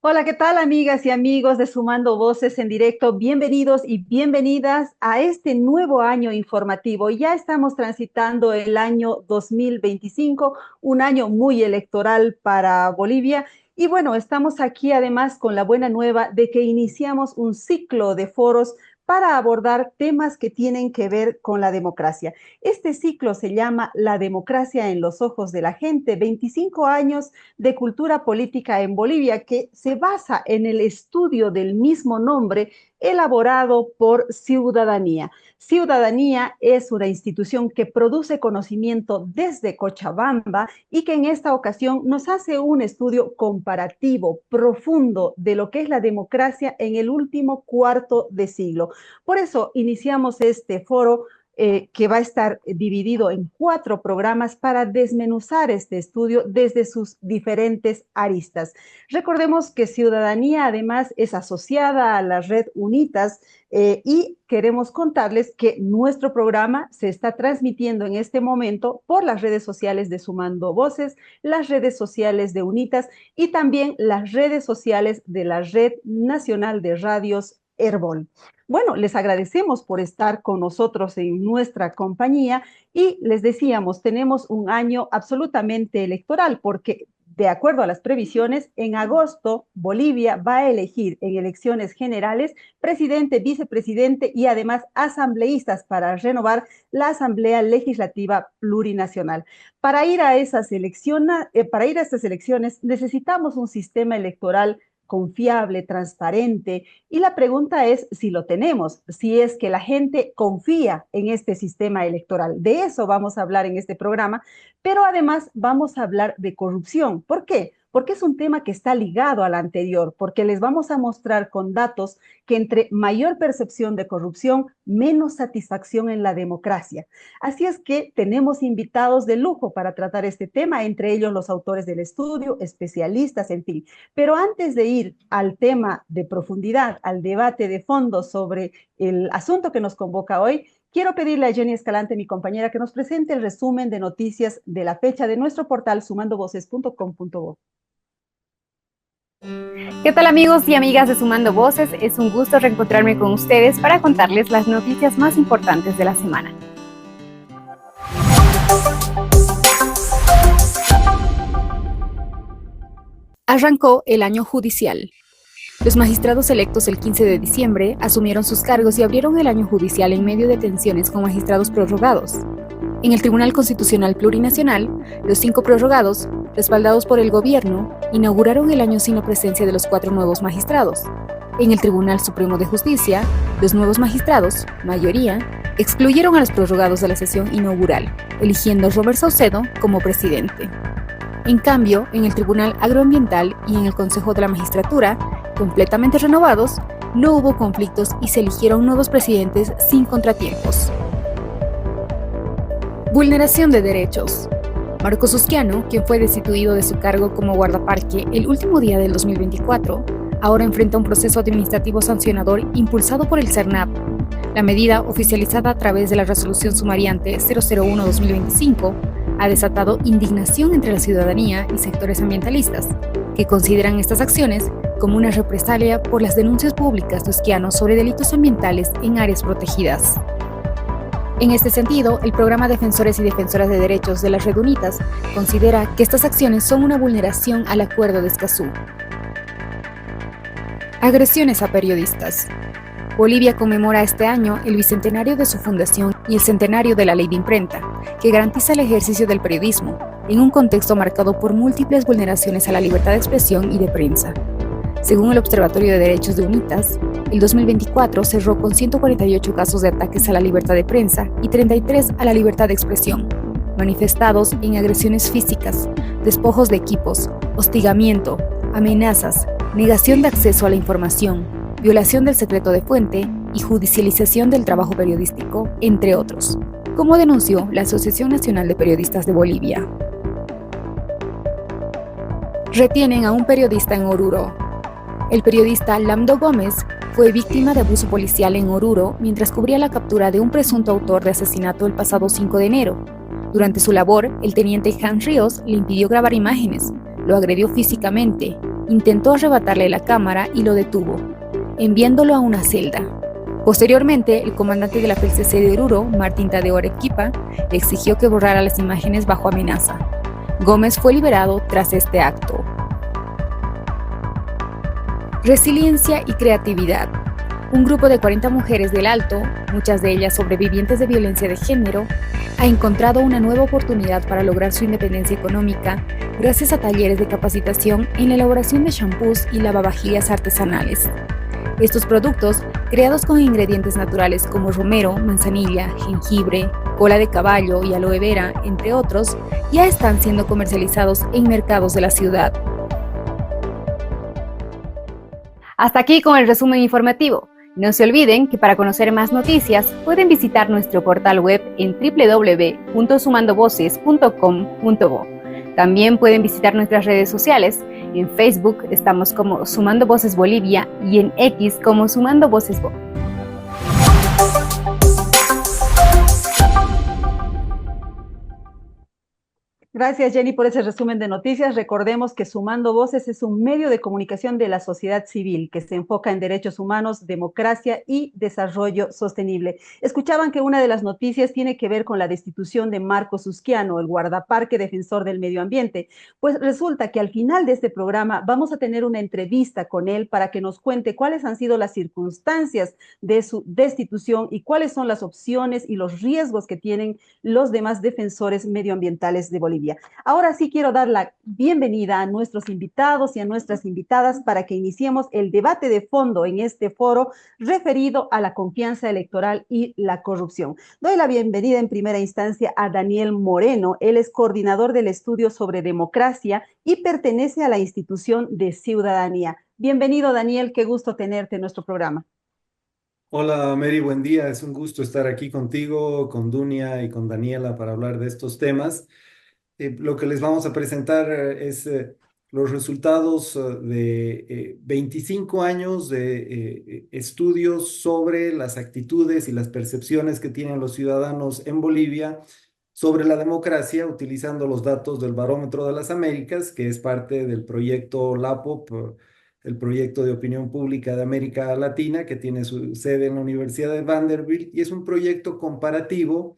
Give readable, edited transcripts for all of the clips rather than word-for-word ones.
Hola, ¿qué tal, amigas y amigos de Sumando Voces en Directo? Bienvenidos y bienvenidas a este nuevo año informativo. Ya estamos transitando el año 2025, un año muy electoral para Bolivia. Y bueno, estamos aquí además con la buena nueva de que iniciamos un ciclo de foros para abordar temas que tienen que ver con la democracia. Este ciclo se llama La democracia en los ojos de la gente, 25 años de cultura política en Bolivia, que se basa en el estudio del mismo nombre elaborado por Ciudadanía. Ciudadanía es una institución que produce conocimiento desde Cochabamba y que en esta ocasión nos hace un estudio comparativo, profundo, de lo que es la democracia en el último cuarto de siglo. Por eso iniciamos este foro que va a estar dividido en 4 programas para desmenuzar este estudio desde sus diferentes aristas. Recordemos que Ciudadanía además es asociada a la red UNITAS y queremos contarles que nuestro programa se está transmitiendo en este momento por las redes sociales de Sumando Voces, las redes sociales de UNITAS y también las redes sociales de la Red Nacional de Radios Herbol. Bueno, les agradecemos por estar con nosotros en nuestra compañía y les decíamos, tenemos un año absolutamente electoral porque de acuerdo a las previsiones, en agosto Bolivia va a elegir en elecciones generales presidente, vicepresidente y además asambleístas para renovar la Asamblea Legislativa Plurinacional. Para ir a estas elecciones necesitamos un sistema electoral confiable, transparente, y la pregunta es si lo tenemos, si es que la gente confía en este sistema electoral. De eso vamos a hablar en este programa, pero además vamos a hablar de corrupción. ¿Por qué? Porque es un tema que está ligado al anterior, porque les vamos a mostrar con datos que entre mayor percepción de corrupción, menos satisfacción en la democracia. Así es que tenemos invitados de lujo para tratar este tema, entre ellos los autores del estudio, especialistas, en fin. Pero antes de ir al tema de profundidad, al debate de fondo sobre el asunto que nos convoca hoy, quiero pedirle a Jenny Escalante, mi compañera, que nos presente el resumen de noticias de la fecha de nuestro portal sumandovoces.com.bo. ¿Qué tal, amigos y amigas de Sumando Voces? Es un gusto reencontrarme con ustedes para contarles las noticias más importantes de la semana. Arrancó el año judicial. Los magistrados electos el 15 de diciembre asumieron sus cargos y abrieron el año judicial en medio de tensiones con magistrados prorrogados. En el Tribunal Constitucional Plurinacional, los 5 prorrogados, respaldados por el gobierno, inauguraron el año sin la presencia de los 4 nuevos magistrados. En el Tribunal Supremo de Justicia, los nuevos magistrados, mayoría, excluyeron a los prorrogados de la sesión inaugural, eligiendo a Robert Saucedo como presidente. En cambio, en el Tribunal Agroambiental y en el Consejo de la Magistratura, completamente renovados, no hubo conflictos y se eligieron nuevos presidentes sin contratiempos. Vulneración de derechos. Marcos Susquiano, quien fue destituido de su cargo como guardaparque el último día del 2024, ahora enfrenta un proceso administrativo sancionador impulsado por el CERNAP. La medida, oficializada a través de la resolución sumariante 001-2025, ha desatado indignación entre la ciudadanía y sectores ambientalistas, que consideran estas acciones como una represalia por las denuncias públicas de Susquiano sobre delitos ambientales en áreas protegidas. En este sentido, el Programa Defensores y Defensoras de Derechos de la Red UNITAS considera que estas acciones son una vulneración al Acuerdo de Escazú. Agresiones a periodistas. Bolivia conmemora este año el bicentenario de su fundación y el centenario de la Ley de Imprenta, que garantiza el ejercicio del periodismo, en un contexto marcado por múltiples vulneraciones a la libertad de expresión y de prensa. Según el Observatorio de Derechos de UNITAS, el 2024 cerró con 148 casos de ataques a la libertad de prensa y 33 a la libertad de expresión. manifestados en agresiones físicas, despojos de equipos, hostigamiento, amenazas, negación de acceso a la información, violación del secreto de fuente y judicialización del trabajo periodístico, entre otros, como denunció la Asociación Nacional de Periodistas de Bolivia. Retienen a un periodista en Oruro. El periodista Lamdo Gómez fue víctima de abuso policial en Oruro mientras cubría la captura de un presunto autor de asesinato el pasado 5 de enero. Durante su labor, el teniente Hans Ríos le impidió grabar imágenes, lo agredió físicamente, intentó arrebatarle la cámara y lo detuvo, enviándolo a una celda. Posteriormente, el comandante de la PLCC de Oruro, Martín Tadeo Arequipa, le exigió que borrara las imágenes bajo amenaza. Gómez fue liberado tras este acto. Resiliencia y creatividad. Un grupo de 40 mujeres del Alto, muchas de ellas sobrevivientes de violencia de género, ha encontrado una nueva oportunidad para lograr su independencia económica gracias a talleres de capacitación en la elaboración de shampoos y lavavajillas artesanales. Estos productos, creados con ingredientes naturales como romero, manzanilla, jengibre, cola de caballo y aloe vera, entre otros, ya están siendo comercializados en mercados de la ciudad. Hasta aquí con el resumen informativo. No se olviden que para conocer más noticias pueden visitar nuestro portal web en www.sumandovoces.com.bo. También pueden visitar nuestras redes sociales. En Facebook estamos como Sumando Voces Bolivia y en X como Sumando Voces Bo. Gracias, Jenny, por ese resumen de noticias. Recordemos que Sumando Voces es un medio de comunicación de la sociedad civil que se enfoca en derechos humanos, democracia y desarrollo sostenible. Escuchaban que una de las noticias tiene que ver con la destitución de Marcos Usquiano, el guardaparque defensor del medio ambiente. Pues resulta que al final de este programa vamos a tener una entrevista con él para que nos cuente cuáles han sido las circunstancias de su destitución y cuáles son las opciones y los riesgos que tienen los demás defensores medioambientales de Bolivia. Ahora sí quiero dar la bienvenida a nuestros invitados y a nuestras invitadas para que iniciemos el debate de fondo en este foro referido a la confianza electoral y la corrupción. Doy la bienvenida en primera instancia a Daniel Moreno. Él es coordinador del estudio sobre democracia y pertenece a la institución de Ciudadanía. Bienvenido, Daniel, qué gusto tenerte en nuestro programa. Hola Mary, buen día. Es un gusto estar aquí contigo, con Dunia y con Daniela para hablar de estos temas. Lo que les vamos a presentar es los resultados de 25 años de estudios sobre las actitudes y las percepciones que tienen los ciudadanos en Bolivia sobre la democracia, utilizando los datos del Barómetro de las Américas, que es parte del proyecto LAPOP, el proyecto de opinión pública de América Latina, que tiene su sede en la Universidad de Vanderbilt, y es un proyecto comparativo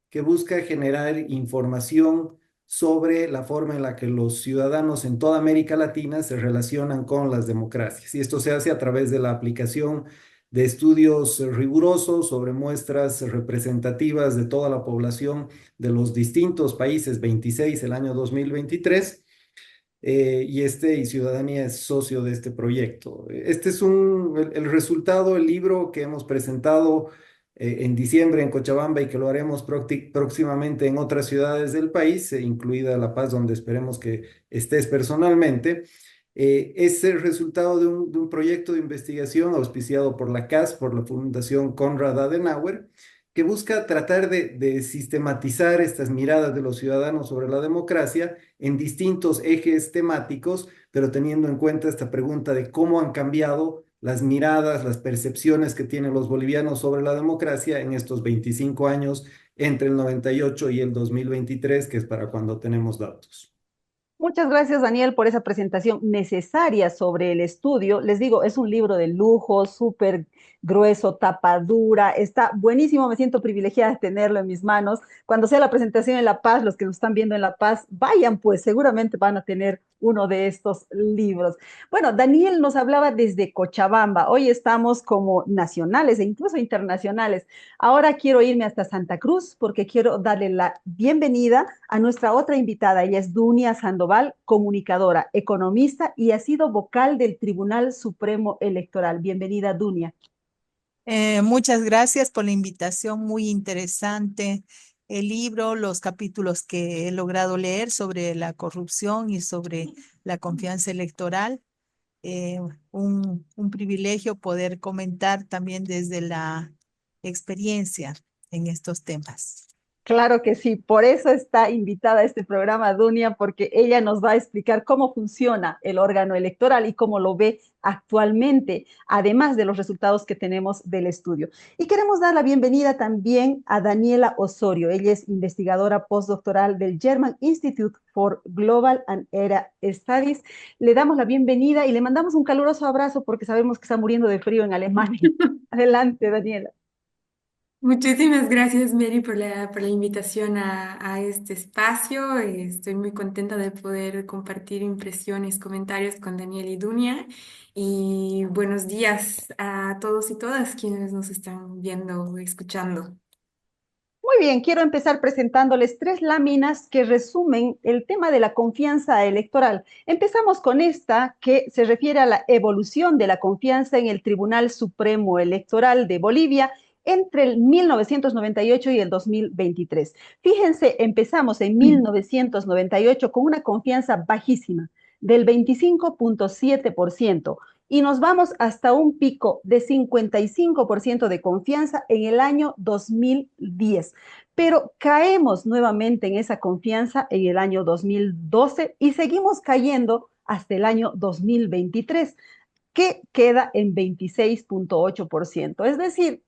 que busca generar información sobre la forma en la que los ciudadanos en toda América Latina se relacionan con las democracias. Y esto se hace a través de la aplicación de estudios rigurosos sobre muestras representativas de toda la población de los distintos países, 26 el año 2023. Y Ciudadanía es socio de este proyecto. Este es el resultado, el libro que hemos presentado en diciembre en Cochabamba y que lo haremos próximamente en otras ciudades del país, incluida La Paz, donde esperemos que estés personalmente. Es el resultado de un proyecto de investigación auspiciado por la CAS, por la Fundación Konrad Adenauer, que busca tratar de sistematizar estas miradas de los ciudadanos sobre la democracia en distintos ejes temáticos, pero teniendo en cuenta esta pregunta de cómo han cambiado las miradas, las percepciones que tienen los bolivianos sobre la democracia en estos 25 años entre el 98 y el 2023, que es para cuando tenemos datos. Muchas gracias, Daniel, por esa presentación necesaria sobre el estudio. Les digo, es un libro de lujo, súper grueso, tapa dura, está buenísimo, me siento privilegiada de tenerlo en mis manos. Cuando sea la presentación en La Paz, los que nos están viendo en La Paz, vayan, pues seguramente van a tener uno de estos libros. Bueno, Daniel nos hablaba desde Cochabamba. Hoy estamos como nacionales e incluso internacionales. Ahora quiero irme hasta Santa Cruz porque quiero darle la bienvenida a nuestra otra invitada. Ella es Dunia Sandoval, comunicadora, economista y ha sido vocal del Tribunal Supremo Electoral. Bienvenida, Dunia. Muchas gracias por la invitación, muy interesante el libro, los capítulos que he logrado leer sobre la corrupción y sobre la confianza electoral. eh, un privilegio poder comentar también desde la experiencia en estos temas. Claro que sí, por eso está invitada a este programa Dunia, porque ella nos va a explicar cómo funciona el órgano electoral y cómo lo ve actualmente, además de los resultados que tenemos del estudio. Y queremos dar la bienvenida también a Daniela Osorio. Ella es investigadora postdoctoral del German Institute for Global and Era Studies. Le damos la bienvenida y le mandamos un caluroso abrazo porque sabemos que está muriendo de frío en Alemania. Adelante, Daniela. Muchísimas gracias, Mary, por la invitación a este espacio. Estoy muy contenta de poder compartir impresiones, comentarios con Daniel y Dunia. Y buenos días a todos y todas quienes nos están viendo o escuchando. Muy bien, quiero empezar presentándoles tres láminas que resumen el tema de la confianza electoral. Empezamos con esta que se refiere a la evolución de la confianza en el Tribunal Supremo Electoral de Bolivia entre el 1998 y el 2023. Fíjense, empezamos en 1998 con una confianza bajísima del 25.7% y nos vamos hasta un pico de 55% de confianza en el año 2010. Pero caemos nuevamente en esa confianza en el año 2012 y seguimos cayendo hasta el año 2023, que queda en 26.8%. Es decir,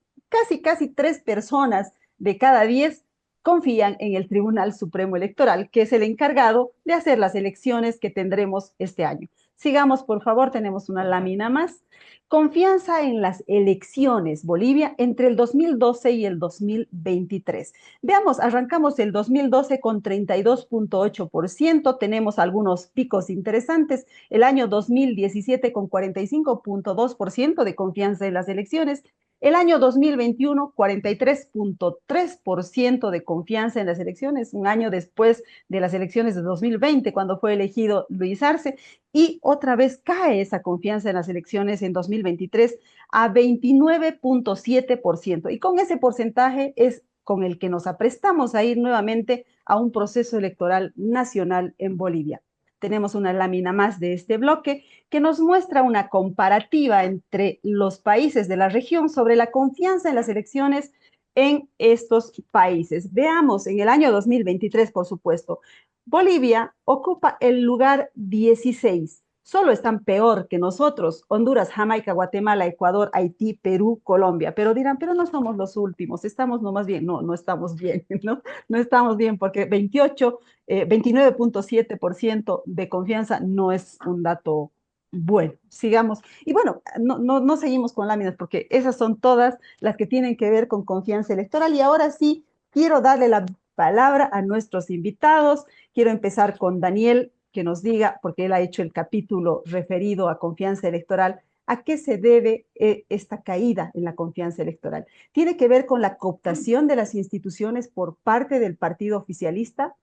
casi 3 personas de cada 10 confían en el Tribunal Supremo Electoral, que es el encargado de hacer las elecciones que tendremos este año. Sigamos, por favor, tenemos una lámina más. Confianza en las elecciones, Bolivia, entre el 2012 y el 2023. Veamos, arrancamos el 2012 con 32.8%, tenemos algunos picos interesantes, el año 2017 con 45.2% de confianza en las elecciones, el año 2021, 43.3% de confianza en las elecciones, un año después de las elecciones de 2020, cuando fue elegido Luis Arce, y otra vez cae esa confianza en las elecciones en 2023 a 29.7%. Y con ese porcentaje es con el que nos aprestamos a ir nuevamente a un proceso electoral nacional en Bolivia. Tenemos una lámina más de este bloque que nos muestra una comparativa entre los países de la región sobre la confianza en las elecciones en estos países. Veamos, en el año 2023, por supuesto, Bolivia ocupa el lugar 16. Solo están peor que nosotros, Honduras, Jamaica, Guatemala, Ecuador, Haití, Perú, Colombia. Pero dirán, pero no somos los últimos, estamos nomás bien. No, no estamos bien, ¿no? No estamos bien porque 29.7% de confianza no es un dato bueno. Sigamos. Y bueno, no seguimos con láminas porque esas son todas las que tienen que ver con confianza electoral. Y ahora sí, quiero darle la palabra a nuestros invitados. Quiero empezar con Daniel, que nos diga, porque él ha hecho el capítulo referido a confianza electoral, ¿a qué se debe esta caída en la confianza electoral? ¿Tiene que ver con la cooptación de las instituciones por parte del partido oficialista?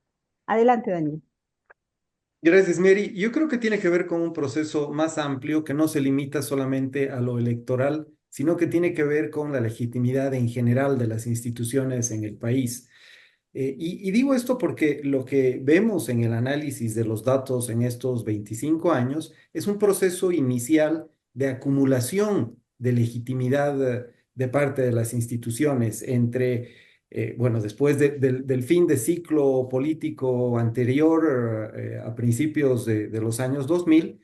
Adelante, Daniel. Gracias, Mary. Yo creo que tiene que ver con un proceso más amplio que no se limita solamente a lo electoral, sino que tiene que ver con la legitimidad en general de las instituciones en el país. Y digo esto porque lo que vemos en el análisis de los datos en estos 25 años es un proceso inicial de acumulación de legitimidad de parte de las instituciones bueno, después del fin de ciclo político anterior a principios de los años 2000,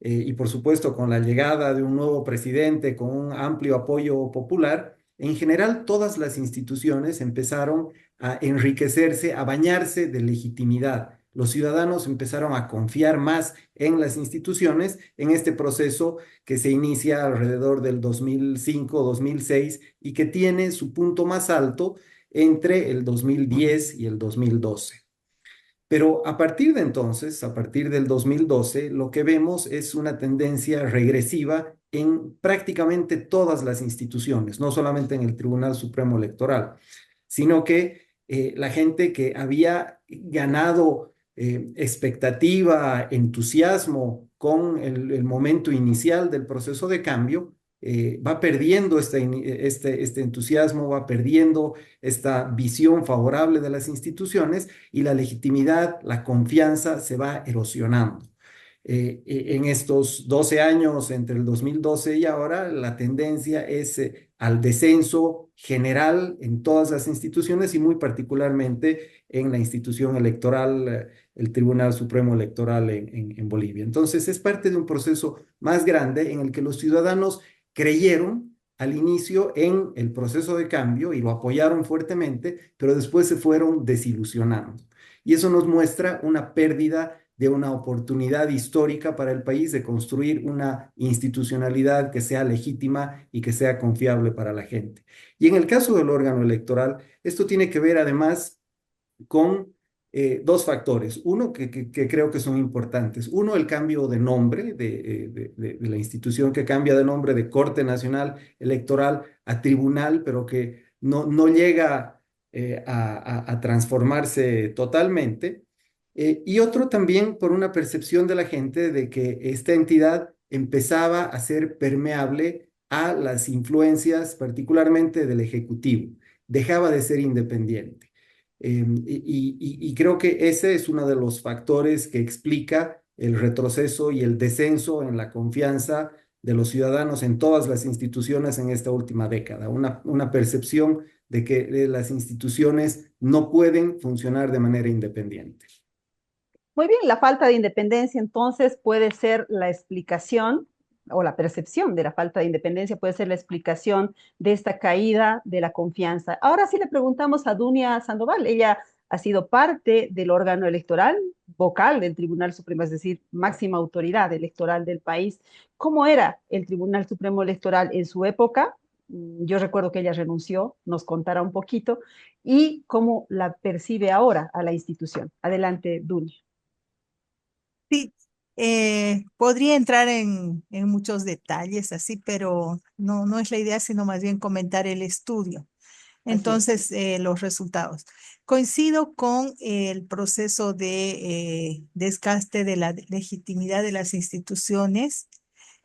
y por supuesto con la llegada de un nuevo presidente con un amplio apoyo popular, en general todas las instituciones empezaron a enriquecerse, a bañarse de legitimidad. Los ciudadanos empezaron a confiar más en las instituciones en este proceso que se inicia alrededor del 2005-2006 y que tiene su punto más alto entre el 2010 y el 2012. Pero a partir de entonces, a partir del 2012, lo que vemos es una tendencia regresiva en prácticamente todas las instituciones, no solamente en el Tribunal Supremo Electoral, sino que la gente que había ganado expectativa, entusiasmo con el momento inicial del proceso de cambio, va perdiendo este entusiasmo, va perdiendo esta visión favorable de las instituciones y la legitimidad, la confianza se va erosionando. En estos 12 años, entre el 2012 y ahora, la tendencia es al descenso general en todas las instituciones y muy particularmente en la institución electoral, el Tribunal Supremo Electoral en Bolivia. Entonces, es parte de un proceso más grande en el que los ciudadanos creyeron al inicio en el proceso de cambio y lo apoyaron fuertemente, pero después se fueron desilusionando. Y eso nos muestra una pérdida de una oportunidad histórica para el país de construir una institucionalidad que sea legítima y que sea confiable para la gente. Y en el caso del órgano electoral, esto tiene que ver además con dos factores. Uno que creo que son importantes. Uno, el cambio de nombre de la institución que cambia de nombre de Corte Nacional Electoral a Tribunal, pero que no llega a transformarse totalmente. Y otro también por una percepción de la gente de que esta entidad empezaba a ser permeable a las influencias, particularmente del Ejecutivo. Dejaba de ser independiente. Y creo que ese es uno de los factores que explica el retroceso y el descenso en la confianza de los ciudadanos en todas las instituciones en esta última década. Una percepción de que las instituciones no pueden funcionar de manera independiente. Muy bien, la falta de independencia entonces puede ser la explicación o la percepción de la falta de independencia puede ser la explicación de esta caída de la confianza. Ahora sí le preguntamos a Dunia Sandoval, ella ha sido parte del órgano electoral, vocal del Tribunal Supremo, es decir, máxima autoridad electoral del país. ¿Cómo era el Tribunal Supremo Electoral en su época? Yo recuerdo que ella renunció, nos contará un poquito, y cómo la percibe ahora a la institución. Adelante, Dunia. Sí, podría entrar en muchos detalles así, pero no es la idea, sino más bien comentar el estudio. Entonces, los resultados. Coincido con el proceso de desgaste de la legitimidad de las instituciones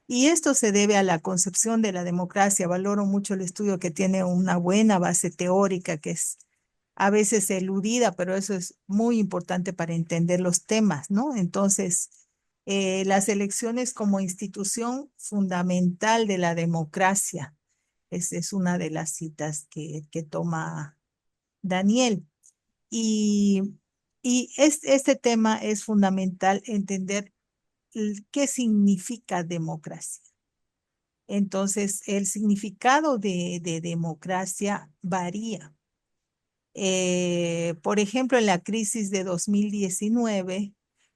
y esto se debe a la concepción de la democracia. Valoro mucho el estudio que tiene una buena base teórica que es a veces eludida, pero eso es muy importante para entender los temas, ¿no? Entonces, las elecciones como institución fundamental de la democracia. Esa es una de las citas que toma Daniel. Y, este tema es fundamental entender qué significa democracia. Entonces, el significado de democracia varía. Por ejemplo, en la crisis de 2019,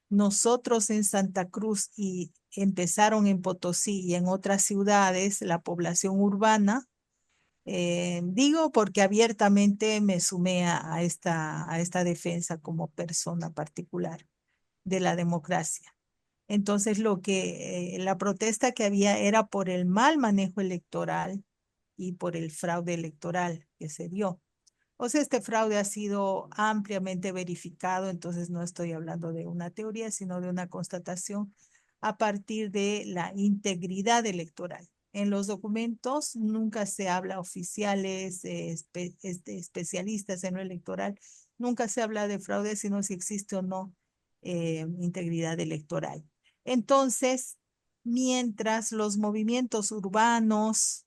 nosotros en Santa Cruz y empezaron en Potosí y en otras ciudades, la población urbana, digo porque abiertamente me sumé a esta defensa como persona particular de la democracia. Entonces, la protesta que había era por el mal manejo electoral y por el fraude electoral que se dio. O sea, este fraude ha sido ampliamente verificado, entonces no estoy hablando de una teoría, sino de una constatación a partir de la integridad electoral. En los documentos nunca se habla oficiales, especialistas en lo electoral, nunca se habla de fraude, sino si existe o no integridad electoral. Entonces, mientras los movimientos urbanos,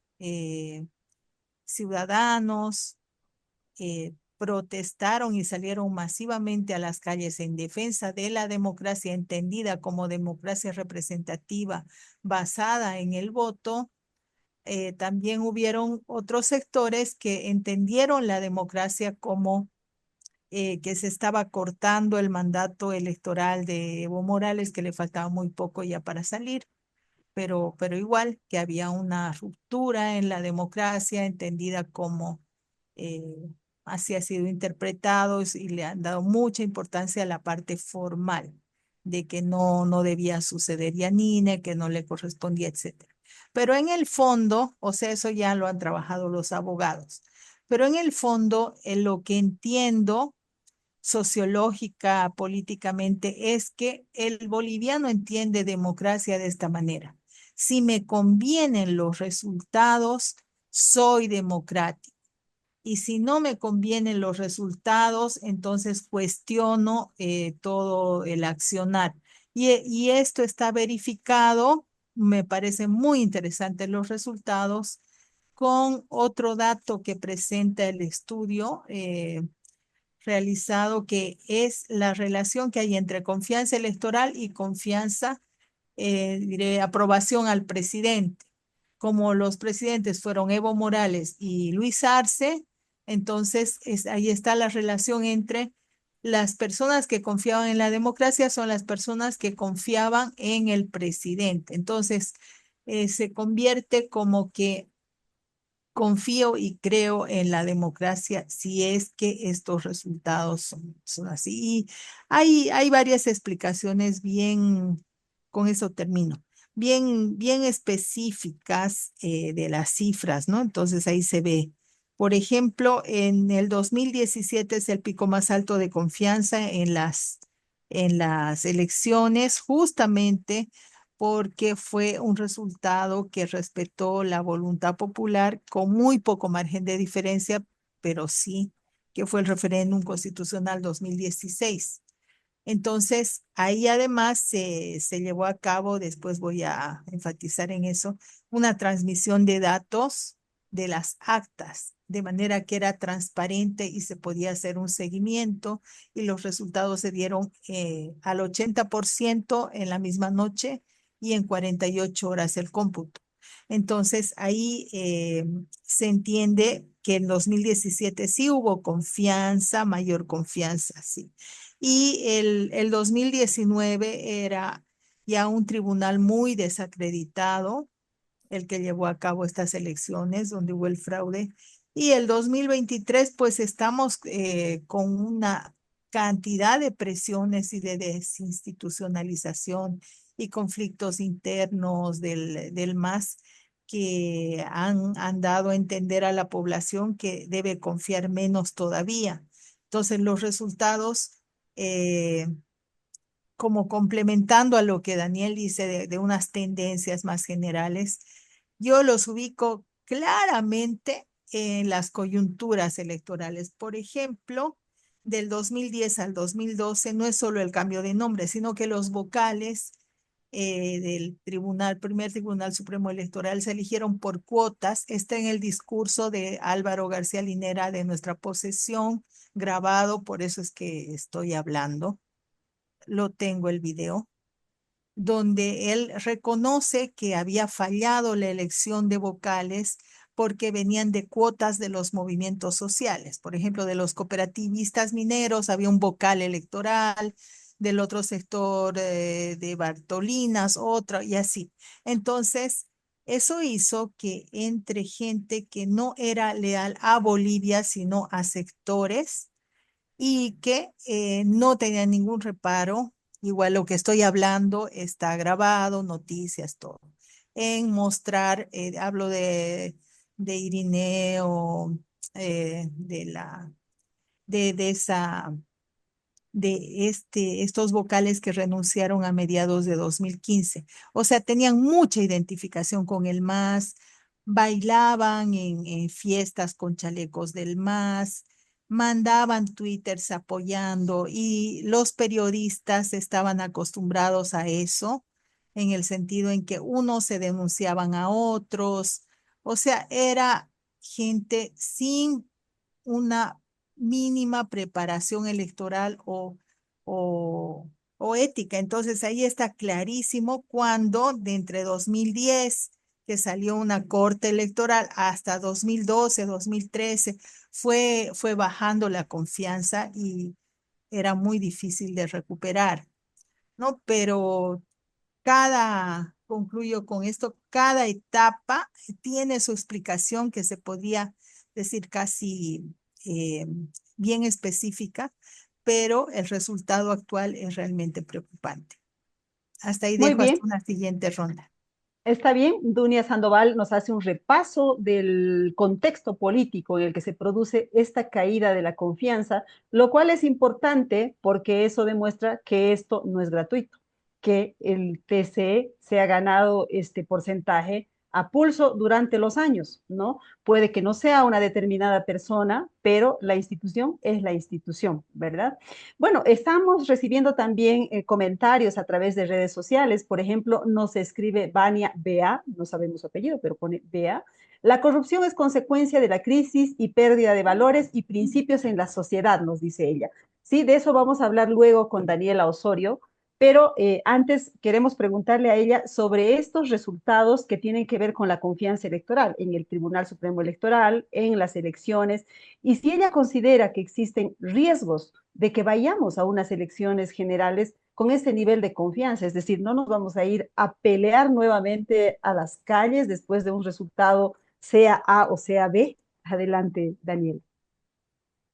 ciudadanos, protestaron y salieron masivamente a las calles en defensa de la democracia entendida como democracia representativa basada en el voto, también hubieron otros sectores que entendieron la democracia como que se estaba cortando el mandato electoral de Evo Morales, que le faltaba muy poco ya para salir, pero igual que había una ruptura en la democracia entendida como así ha sido interpretado y le han dado mucha importancia a la parte formal de que no debía suceder Yanine, que no le correspondía, etcétera. Pero en el fondo, o sea, eso ya lo han trabajado los abogados, pero en el fondo, en lo que entiendo sociológica, políticamente, es que el boliviano entiende democracia de esta manera. Si me convienen los resultados, soy democrático. Y si no me convienen los resultados, entonces cuestiono todo el accionar. Y esto está verificado, me parece muy interesante los resultados, con otro dato que presenta el estudio realizado, que es la relación que hay entre confianza electoral y confianza, diré, aprobación al presidente. Como los presidentes fueron Evo Morales y Luis Arce, entonces ahí está la relación entre las personas que confiaban en la democracia son las personas que confiaban en el presidente. Entonces, se convierte como que confío y creo en la democracia si es que estos resultados son así. Y hay varias explicaciones bien, con eso termino, bien específicas de las cifras, ¿no? Entonces ahí se ve. Por ejemplo, en el 2017 es el pico más alto de confianza en las elecciones, justamente porque fue un resultado que respetó la voluntad popular con muy poco margen de diferencia, pero sí que fue el referéndum constitucional 2016. Entonces, ahí además se llevó a cabo, después voy a enfatizar en eso, una transmisión de datos de las actas, de manera que era transparente y se podía hacer un seguimiento y los resultados se dieron al 80% en la misma noche y en 48 horas el cómputo. Entonces, ahí se entiende que en 2017 sí hubo confianza, mayor confianza, sí. Y el 2019 era ya un tribunal muy desacreditado el que llevó a cabo estas elecciones donde hubo el fraude. Y el 2023, pues estamos con una cantidad de presiones y de desinstitucionalización y conflictos internos del MAS que han dado a entender a la población que debe confiar menos todavía. Entonces, los resultados, eh, como complementando a lo que Daniel dice de unas tendencias más generales, yo los ubico claramente en las coyunturas electorales. Por ejemplo, del 2010 al 2012 no es solo el cambio de nombre, sino que los vocales del primer Tribunal Supremo Electoral se eligieron por cuotas. Está en el discurso de Álvaro García Linera de nuestra posesión, grabado, por eso es que estoy hablando. Lo tengo el video donde él reconoce que había fallado la elección de vocales porque venían de cuotas de los movimientos sociales. Por ejemplo, de los cooperativistas mineros había un vocal electoral, del otro sector de Bartolinas, otro, y así. Entonces, eso hizo que entre gente que no era leal a Bolivia, sino a sectores, y que no tenía ningún reparo. Igual lo que estoy hablando está grabado, noticias, todo. En mostrar, hablo de Irineo, de de esa, estos vocales que renunciaron a mediados de 2015. O sea, tenían mucha identificación con el MAS, bailaban en fiestas con chalecos del MAS, mandaban twitters apoyando y los periodistas estaban acostumbrados a eso, en el sentido en que unos se denunciaban a otros. O sea, era gente sin una mínima preparación electoral o ética. Entonces ahí está clarísimo cuando de entre 2010, que salió una corte electoral, hasta 2012, 2013, fue bajando la confianza y era muy difícil de recuperar, ¿no? Pero concluyo con esto, cada etapa tiene su explicación que se podría decir casi eh, bien específica, pero el resultado actual es realmente preocupante. Hasta ahí Muy dejo hasta bien. una siguiente ronda. Está bien, Dunia Sandoval nos hace un repaso del contexto político en el que se produce esta caída de la confianza, lo cual es importante porque eso demuestra que esto no es gratuito. que el TCE se ha ganado este porcentaje a pulso durante los años, ¿no? Puede que no sea una determinada persona, pero la institución es la institución, ¿verdad? Bueno, estamos recibiendo también comentarios a través de redes sociales. Por ejemplo, nos escribe Vania Bea, no sabemos su apellido, pero pone Bea. La corrupción es consecuencia de la crisis y pérdida de valores y principios en la sociedad, nos dice ella. Sí, de eso vamos a hablar luego con Daniela Osorio, pero antes queremos preguntarle a ella sobre estos resultados que tienen que ver con la confianza electoral en el Tribunal Supremo Electoral, en las elecciones, y si ella considera que existen riesgos de que vayamos a unas elecciones generales con este nivel de confianza, es decir, no nos vamos a ir a pelear nuevamente a las calles después de un resultado, sea A o sea B. Adelante, Daniel.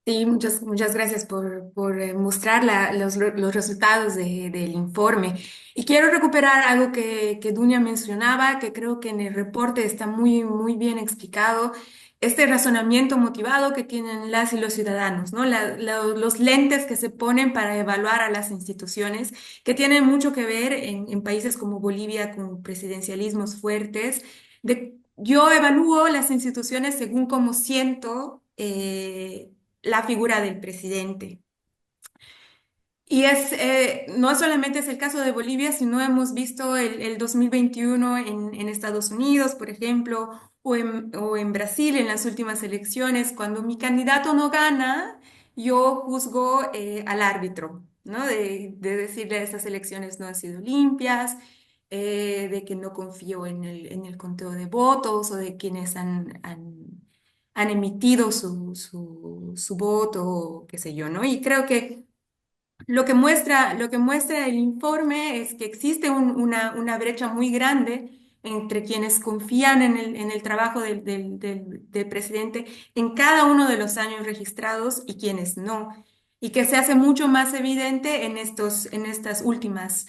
Sí, muchas gracias por mostrar los resultados del informe. Y quiero recuperar algo que Dunia mencionaba, que creo que en el reporte está muy bien explicado, este razonamiento motivado que tienen las y los ciudadanos, ¿no? Los lentes que se ponen para evaluar a las instituciones, que tienen mucho que ver en países como Bolivia con presidencialismos fuertes. Yo evalúo las instituciones según cómo siento. La figura del presidente. Y no solamente es el caso de Bolivia, sino hemos visto el 2021 en Estados Unidos, por ejemplo, o en Brasil en las últimas elecciones. Cuando mi candidato no gana, yo juzgo al árbitro, ¿no? De decirle estas elecciones no han sido limpias, de que no confío en el conteo de votos o de quienes han emitido su voto, qué sé yo, ¿no? Y creo que lo que muestra el informe es que existe una brecha muy grande entre quienes confían en el trabajo del presidente en cada uno de los años registrados y quienes no, y que se hace mucho más evidente en estas últimas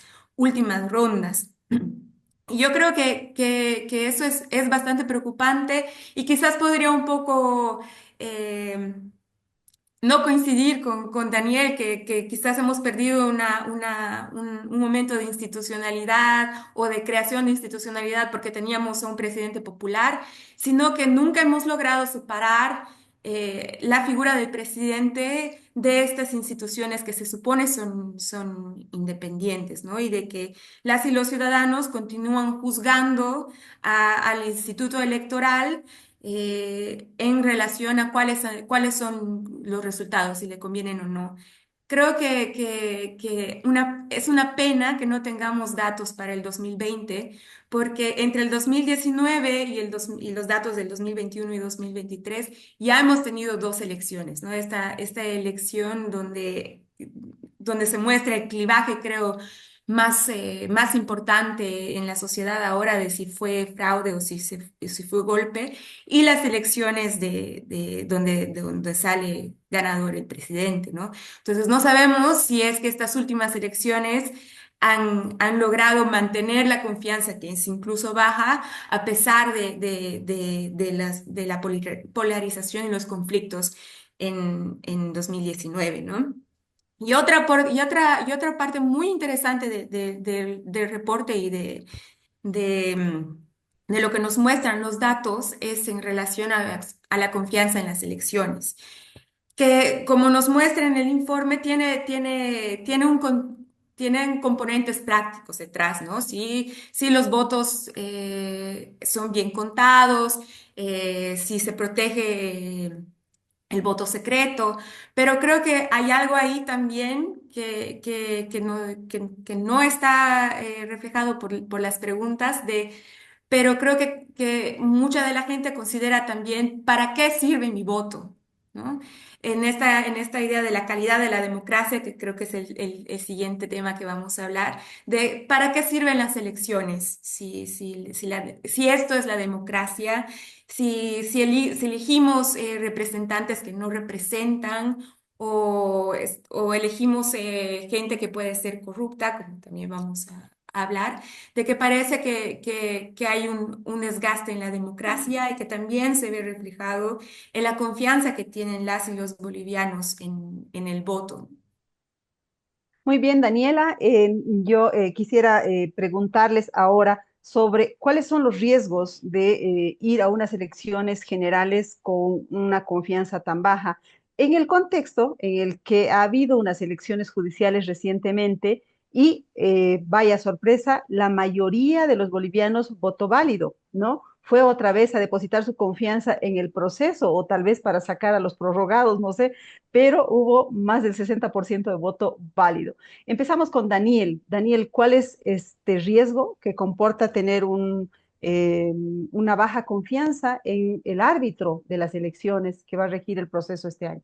rondas. Y yo creo que eso es bastante preocupante y quizás podría un poco eh, no coincidir con Daniel, que quizás hemos perdido un momento de institucionalidad o de creación de institucionalidad porque teníamos a un presidente popular, sino que nunca hemos logrado separar la figura del presidente de estas instituciones que se supone son independientes, ¿no? Y de que las y los ciudadanos continúan juzgando al Instituto Electoral en relación a cuáles son los resultados, si le convienen o no. Creo que es una pena que no tengamos datos para el 2020, porque entre el 2019 y los datos del 2021 y 2023 ya hemos tenido dos elecciones, ¿no? Esta elección donde se muestra el clivaje, creo, más importante en la sociedad ahora de si fue fraude o si fue golpe, y las elecciones de donde sale ganador el presidente, ¿no? Entonces, no sabemos si es que estas últimas elecciones han logrado mantener la confianza, que es incluso baja, a pesar de la polarización y los conflictos en 2019, ¿no? Y otra parte muy interesante del reporte y de lo que nos muestran los datos es en relación a la confianza en las elecciones, que como nos muestra en el informe, tienen componentes prácticos detrás, ¿no? Si los votos son bien contados, si se protege el voto secreto, pero creo que hay algo ahí también que no está reflejado por las preguntas pero creo que mucha de la gente considera también, ¿para qué sirve mi voto? ¿No? En esta idea de la calidad de la democracia, que creo que es el siguiente tema que vamos a hablar, de ¿para qué sirven las elecciones? Si esto es la democracia, si elegimos representantes que no representan o elegimos gente que puede ser corrupta, como también vamos a hablar, de que parece que hay un desgaste en la democracia y que también se ve reflejado en la confianza que tienen las y los bolivianos en el voto. Muy bien, Daniela. Yo quisiera preguntarles ahora sobre cuáles son los riesgos de ir a unas elecciones generales con una confianza tan baja, en el contexto en el que ha habido unas elecciones judiciales recientemente y, vaya sorpresa, la mayoría de los bolivianos votó válido, ¿no? Fue otra vez a depositar su confianza en el proceso o tal vez para sacar a los prorrogados, no sé, pero hubo más del 60% de voto válido. Empezamos con Daniel. Daniel, ¿cuál es este riesgo que comporta tener una baja confianza en el árbitro de las elecciones que va a regir el proceso este año?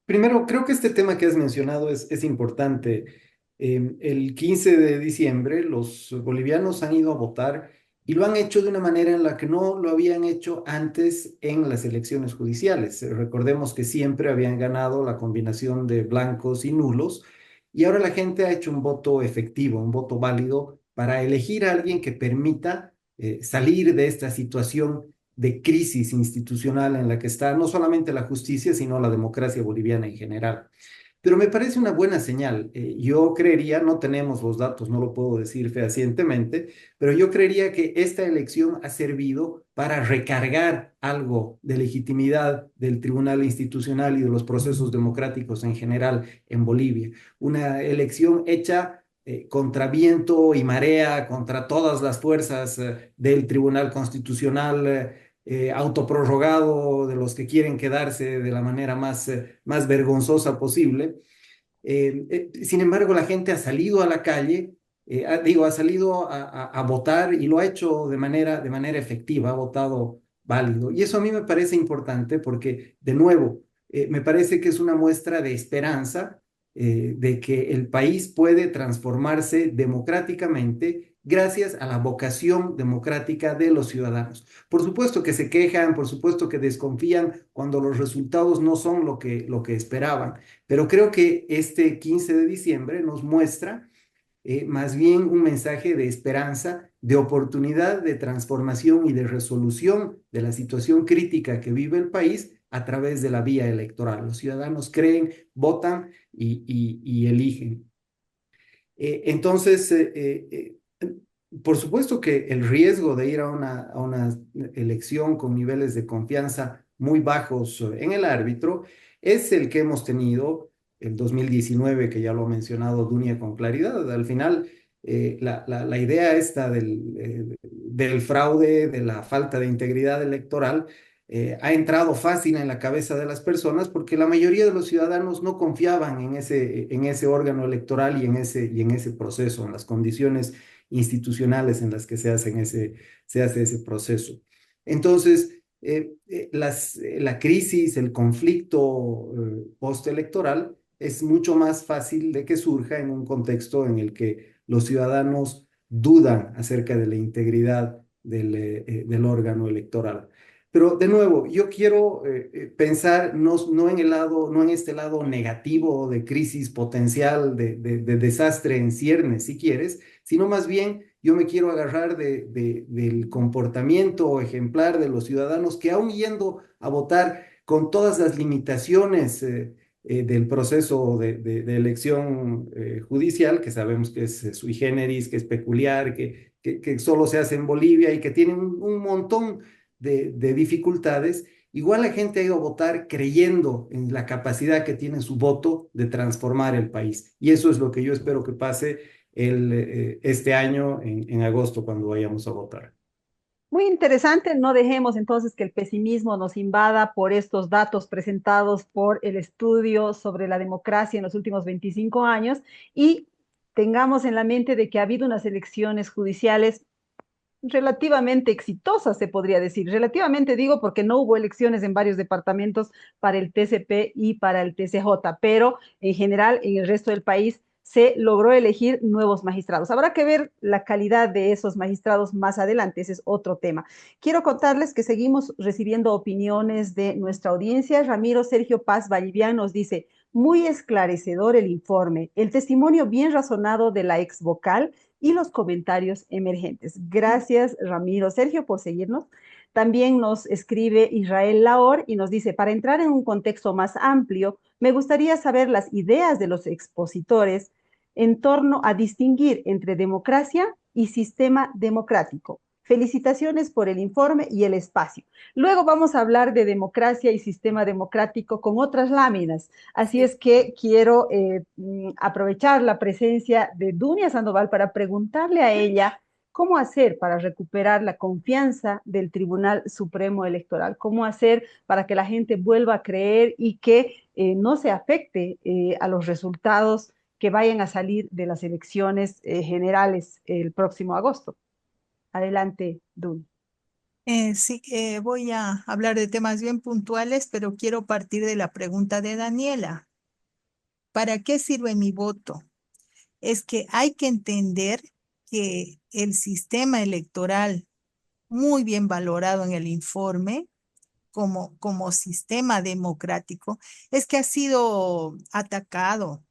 Primero, creo que este tema que has mencionado es importante. El 15 de diciembre los bolivianos han ido a votar y lo han hecho de una manera en la que no lo habían hecho antes en las elecciones judiciales. Recordemos que siempre habían ganado la combinación de blancos y nulos y ahora la gente ha hecho un voto efectivo, un voto válido para elegir a alguien que permita salir de esta situación de crisis institucional en la que está no solamente la justicia, sino la democracia boliviana en general. Pero me parece una buena señal. Yo creería, no tenemos los datos, no lo puedo decir fehacientemente, pero yo creería que esta elección ha servido para recargar algo de legitimidad del Tribunal Institucional y de los procesos democráticos en general en Bolivia. Una elección hecha contra viento y marea, contra todas las fuerzas del Tribunal Constitucional, autoprorrogado de los que quieren quedarse de la manera más vergonzosa posible. Sin embargo, la gente ha salido a la calle, ha salido a votar y lo ha hecho de manera efectiva, ha votado válido. Y eso a mí me parece importante porque, de nuevo, me parece que es una muestra de esperanza, de que el país puede transformarse democráticamente gracias a la vocación democrática de los ciudadanos. Por supuesto que se quejan, por supuesto que desconfían cuando los resultados no son lo que esperaban, pero creo que este 15 de diciembre nos muestra más bien un mensaje de esperanza, de oportunidad, de transformación y de resolución de la situación crítica que vive el país a través de la vía electoral. Los ciudadanos creen, votan y eligen. Entonces, por supuesto que el riesgo de ir a una elección con niveles de confianza muy bajos en el árbitro es el que hemos tenido el 2019, que ya lo ha mencionado Dunia con claridad. Al final, la idea esta del fraude, de la falta de integridad electoral, ha entrado fácil en la cabeza de las personas porque la mayoría de los ciudadanos no confiaban en ese órgano electoral y en ese proceso, en las condiciones institucionales en las que se hace ese proceso. Entonces, la crisis, el conflicto postelectoral es mucho más fácil de que surja en un contexto en el que los ciudadanos dudan acerca de la integridad del órgano electoral. Pero de nuevo, yo quiero pensar no en el lado, no en este lado negativo de crisis potencial, de desastre en ciernes, si quieres, sino más bien yo me quiero agarrar del comportamiento ejemplar de los ciudadanos que aún yendo a votar con todas las limitaciones del proceso de elección judicial, que sabemos que es sui generis, que es peculiar, que solo se hace en Bolivia y que tiene un montón de dificultades, igual la gente ha ido a votar creyendo en la capacidad que tiene su voto de transformar el país. Y eso es lo que yo espero que pase este año en agosto cuando vayamos a votar. Muy interesante, no dejemos entonces que el pesimismo nos invada por estos datos presentados por el estudio sobre la democracia en los últimos 25 años y tengamos en la mente de que ha habido unas elecciones judiciales relativamente exitosas, se podría decir. Relativamente digo porque no hubo elecciones en varios departamentos para el TCP y para el TCJ, pero en general en el resto del país se logró elegir nuevos magistrados. Habrá que ver la calidad de esos magistrados más adelante, ese es otro tema. Quiero contarles que seguimos recibiendo opiniones de nuestra audiencia. Ramiro Sergio Paz Vallivian nos dice, muy esclarecedor el informe, el testimonio bien razonado de la ex vocal y los comentarios emergentes. Gracias, Ramiro Sergio, por seguirnos. También nos escribe Israel Laor y nos dice, para entrar en un contexto más amplio, me gustaría saber las ideas de los expositores en torno a distinguir entre democracia y sistema democrático. Felicitaciones por el informe y el espacio. Luego vamos a hablar de democracia y sistema democrático con otras láminas. Así es que quiero aprovechar la presencia de Dunia Sandoval para preguntarle a ella cómo hacer para recuperar la confianza del Tribunal Supremo Electoral, cómo hacer para que la gente vuelva a creer y que no se afecte a los resultados que vayan a salir de las elecciones generales el próximo agosto. Adelante, Dun. Sí, voy a hablar de temas bien puntuales, pero quiero partir de la pregunta de Daniela. ¿Para qué sirve mi voto? Es que hay que entender que el sistema electoral, muy bien valorado en el informe, como sistema democrático, es que ha sido atacado.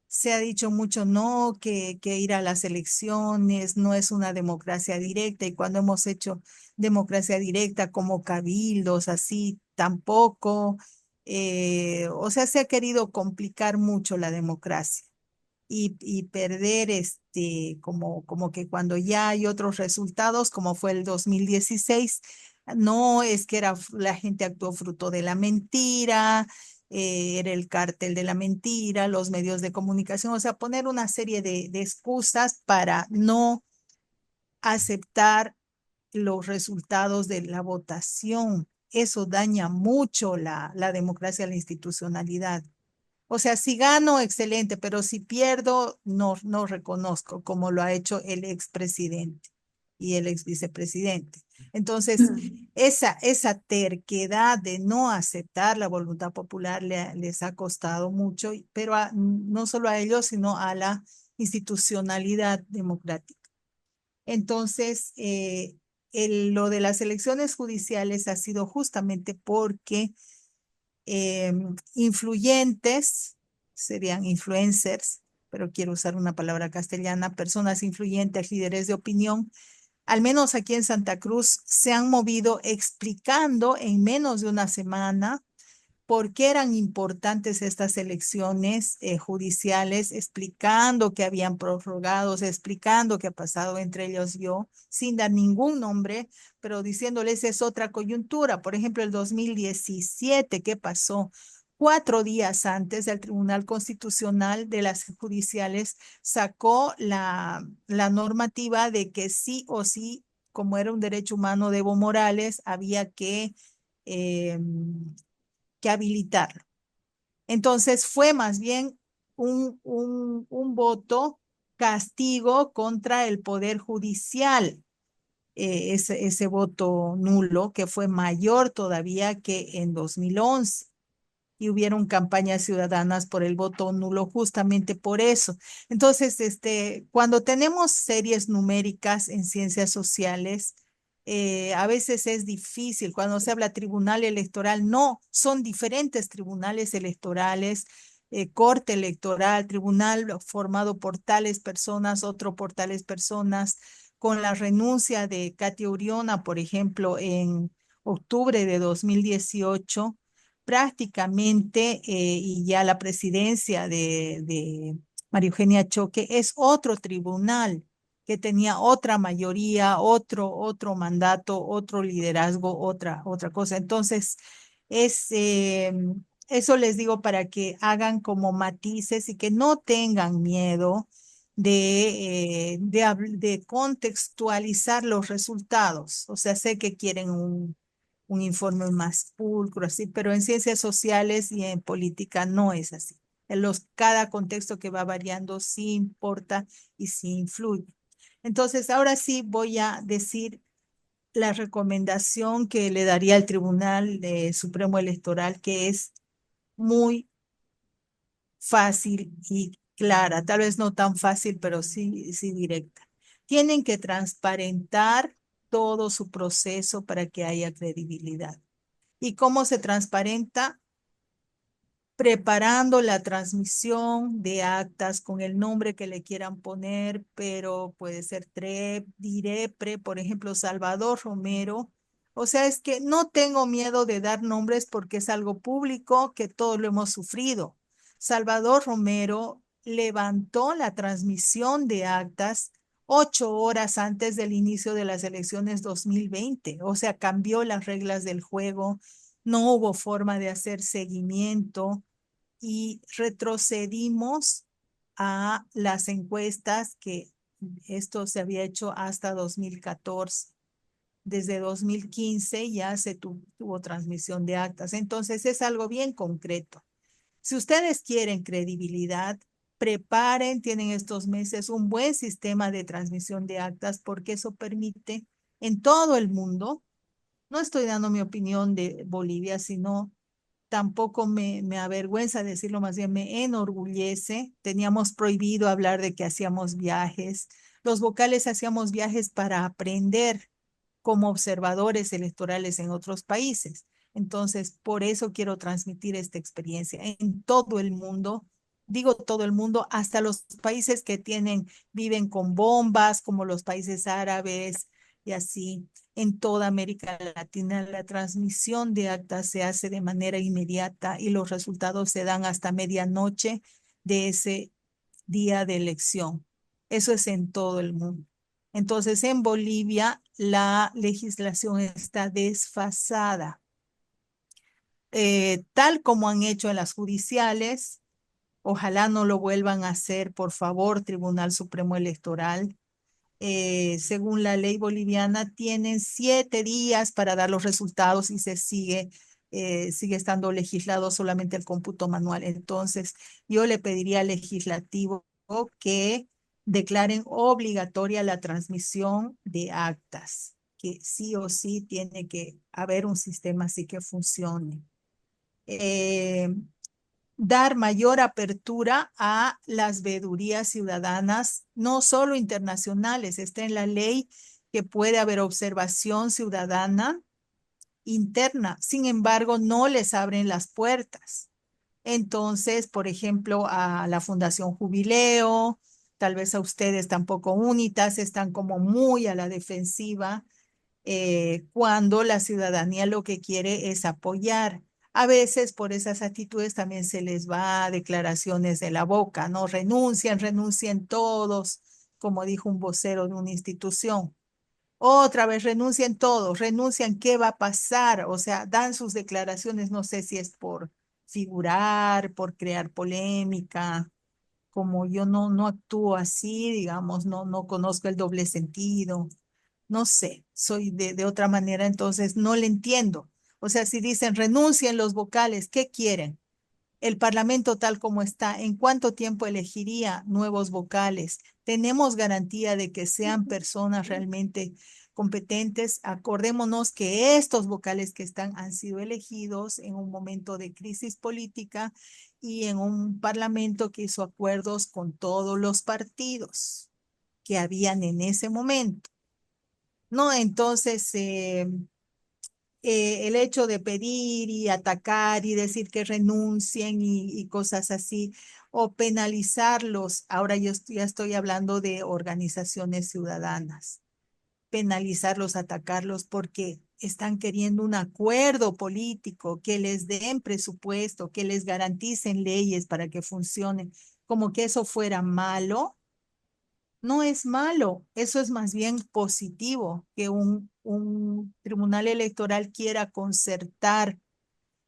Se ha dicho mucho no, que ir a las elecciones no es una democracia directa y cuando hemos hecho democracia directa como cabildos, así tampoco. O sea, se ha querido complicar mucho la democracia y perder como que cuando ya hay otros resultados, como fue el 2016, no es que la gente actuó fruto de la mentira, era el cártel de la mentira, los medios de comunicación, o sea, poner una serie de excusas para no aceptar los resultados de la votación. Eso daña mucho la democracia, la institucionalidad. O sea, si gano, excelente, pero si pierdo, no reconozco, como lo ha hecho el expresidente y el ex vicepresidente. Entonces, esa terquedad de no aceptar la voluntad popular les ha costado mucho, pero no solo a ellos, sino a la institucionalidad democrática. Entonces, lo de las elecciones judiciales ha sido justamente porque influyentes, serían influencers, pero quiero usar una palabra castellana, personas influyentes, líderes de opinión, al menos aquí en Santa Cruz, se han movido explicando en menos de una semana por qué eran importantes estas elecciones judiciales, explicando que habían prorrogados, explicando qué ha pasado entre ellos yo, sin dar ningún nombre, pero diciéndoles es otra coyuntura. Por ejemplo, el 2017, ¿qué pasó? 4 días antes, el Tribunal Constitucional de las Judiciales sacó la normativa de que sí o sí, como era un derecho humano de Evo Morales, había eh, que habilitarlo. Entonces fue más bien un voto castigo contra el Poder Judicial, ese voto nulo que fue mayor todavía que en 2011 y hubieron campañas ciudadanas por el voto nulo justamente por eso. Entonces, cuando tenemos series numéricas en ciencias sociales, a veces es difícil. Cuando se habla tribunal electoral, no, son diferentes tribunales electorales, corte electoral, tribunal formado por tales personas, otro por tales personas, con la renuncia de Katia Uriona, por ejemplo, en octubre de 2018 prácticamente, y ya la presidencia de María Eugenia Choque es otro tribunal que tenía otra mayoría, otro mandato, otro liderazgo, otra cosa. Entonces, es, eso les digo para que hagan como matices y que no tengan miedo de contextualizar los resultados. O sea, sé que quieren un informe más pulcro, así, pero en ciencias sociales y en política no es así. Cada contexto que va variando sí importa y sí influye. Entonces, ahora sí voy a decir la recomendación que le daría al Tribunal Supremo Electoral, que es muy fácil y clara, tal vez no tan fácil, pero sí directa. Tienen que transparentar todo su proceso para que haya credibilidad. ¿Y cómo se transparenta? Preparando la transmisión de actas con el nombre que le quieran poner, pero puede ser TREP, DIREPRE, por ejemplo, Salvador Romero O sea, es que no tengo miedo de dar nombres porque es algo público que todos lo hemos sufrido. Salvador Romero levantó la transmisión de actas 8 horas antes del inicio de las elecciones 2020. O sea, cambió las reglas del juego, no hubo forma de hacer seguimiento y retrocedimos a las encuestas que esto se había hecho hasta 2014. Desde 2015 ya se tuvo transmisión de actas. Entonces es algo bien concreto. Si ustedes quieren credibilidad, preparen, tienen estos meses un buen sistema de transmisión de actas porque eso permite en todo el mundo, no estoy dando mi opinión de Bolivia, sino tampoco me avergüenza decirlo, más bien me enorgullece. Teníamos prohibido hablar de que hacíamos viajes. Los vocales hacíamos viajes para aprender como observadores electorales en otros países. Entonces, por eso quiero transmitir esta experiencia en todo el mundo. Digo todo el mundo, hasta los países que viven con bombas, como los países árabes y así. En toda América Latina, la transmisión de actas se hace de manera inmediata y los resultados se dan hasta medianoche de ese día de elección. Eso es en todo el mundo. Entonces, en Bolivia, la legislación está desfasada. Tal como han hecho en las judiciales, ojalá no lo vuelvan a hacer, por favor, Tribunal Supremo Electoral. Según la ley boliviana, tienen 7 días para dar los resultados y sigue estando legislado solamente el cómputo manual. Entonces, yo le pediría al legislativo que declaren obligatoria la transmisión de actas, que sí o sí tiene que haber un sistema así que funcione. Eh, Dar mayor apertura a las veedurías ciudadanas, no solo internacionales. Está en la ley que puede haber observación ciudadana interna. Sin embargo, no les abren las puertas. Entonces, por ejemplo, a la Fundación Jubileo, tal vez a ustedes tampoco, Unitas, están como muy a la defensiva cuando la ciudadanía lo que quiere es apoyar. A veces por esas actitudes también se les va declaraciones de la boca, ¿no? Renuncien todos, como dijo un vocero de una institución. Otra vez renuncien todos, renuncian, ¿qué va a pasar? O sea, dan sus declaraciones, no sé si es por figurar, por crear polémica. Como yo no actúo así, digamos, no conozco el doble sentido, no sé, soy de otra manera, entonces no le entiendo. O sea, si dicen renuncien los vocales, ¿qué quieren? El Parlamento tal como está, ¿en cuánto tiempo elegiría nuevos vocales? ¿Tenemos garantía de que sean personas realmente competentes? Acordémonos que estos vocales que están han sido elegidos en un momento de crisis política y en un parlamento que hizo acuerdos con todos los partidos que habían en ese momento. ¿No? Entonces, el hecho de pedir y atacar y decir que renuncien y cosas así, o penalizarlos, ahora yo ya estoy hablando de organizaciones ciudadanas, penalizarlos, atacarlos porque están queriendo un acuerdo político, que les den presupuesto, que les garanticen leyes para que funcionen, como que eso fuera malo. No es malo, eso es más bien positivo, que un tribunal electoral quiera concertar.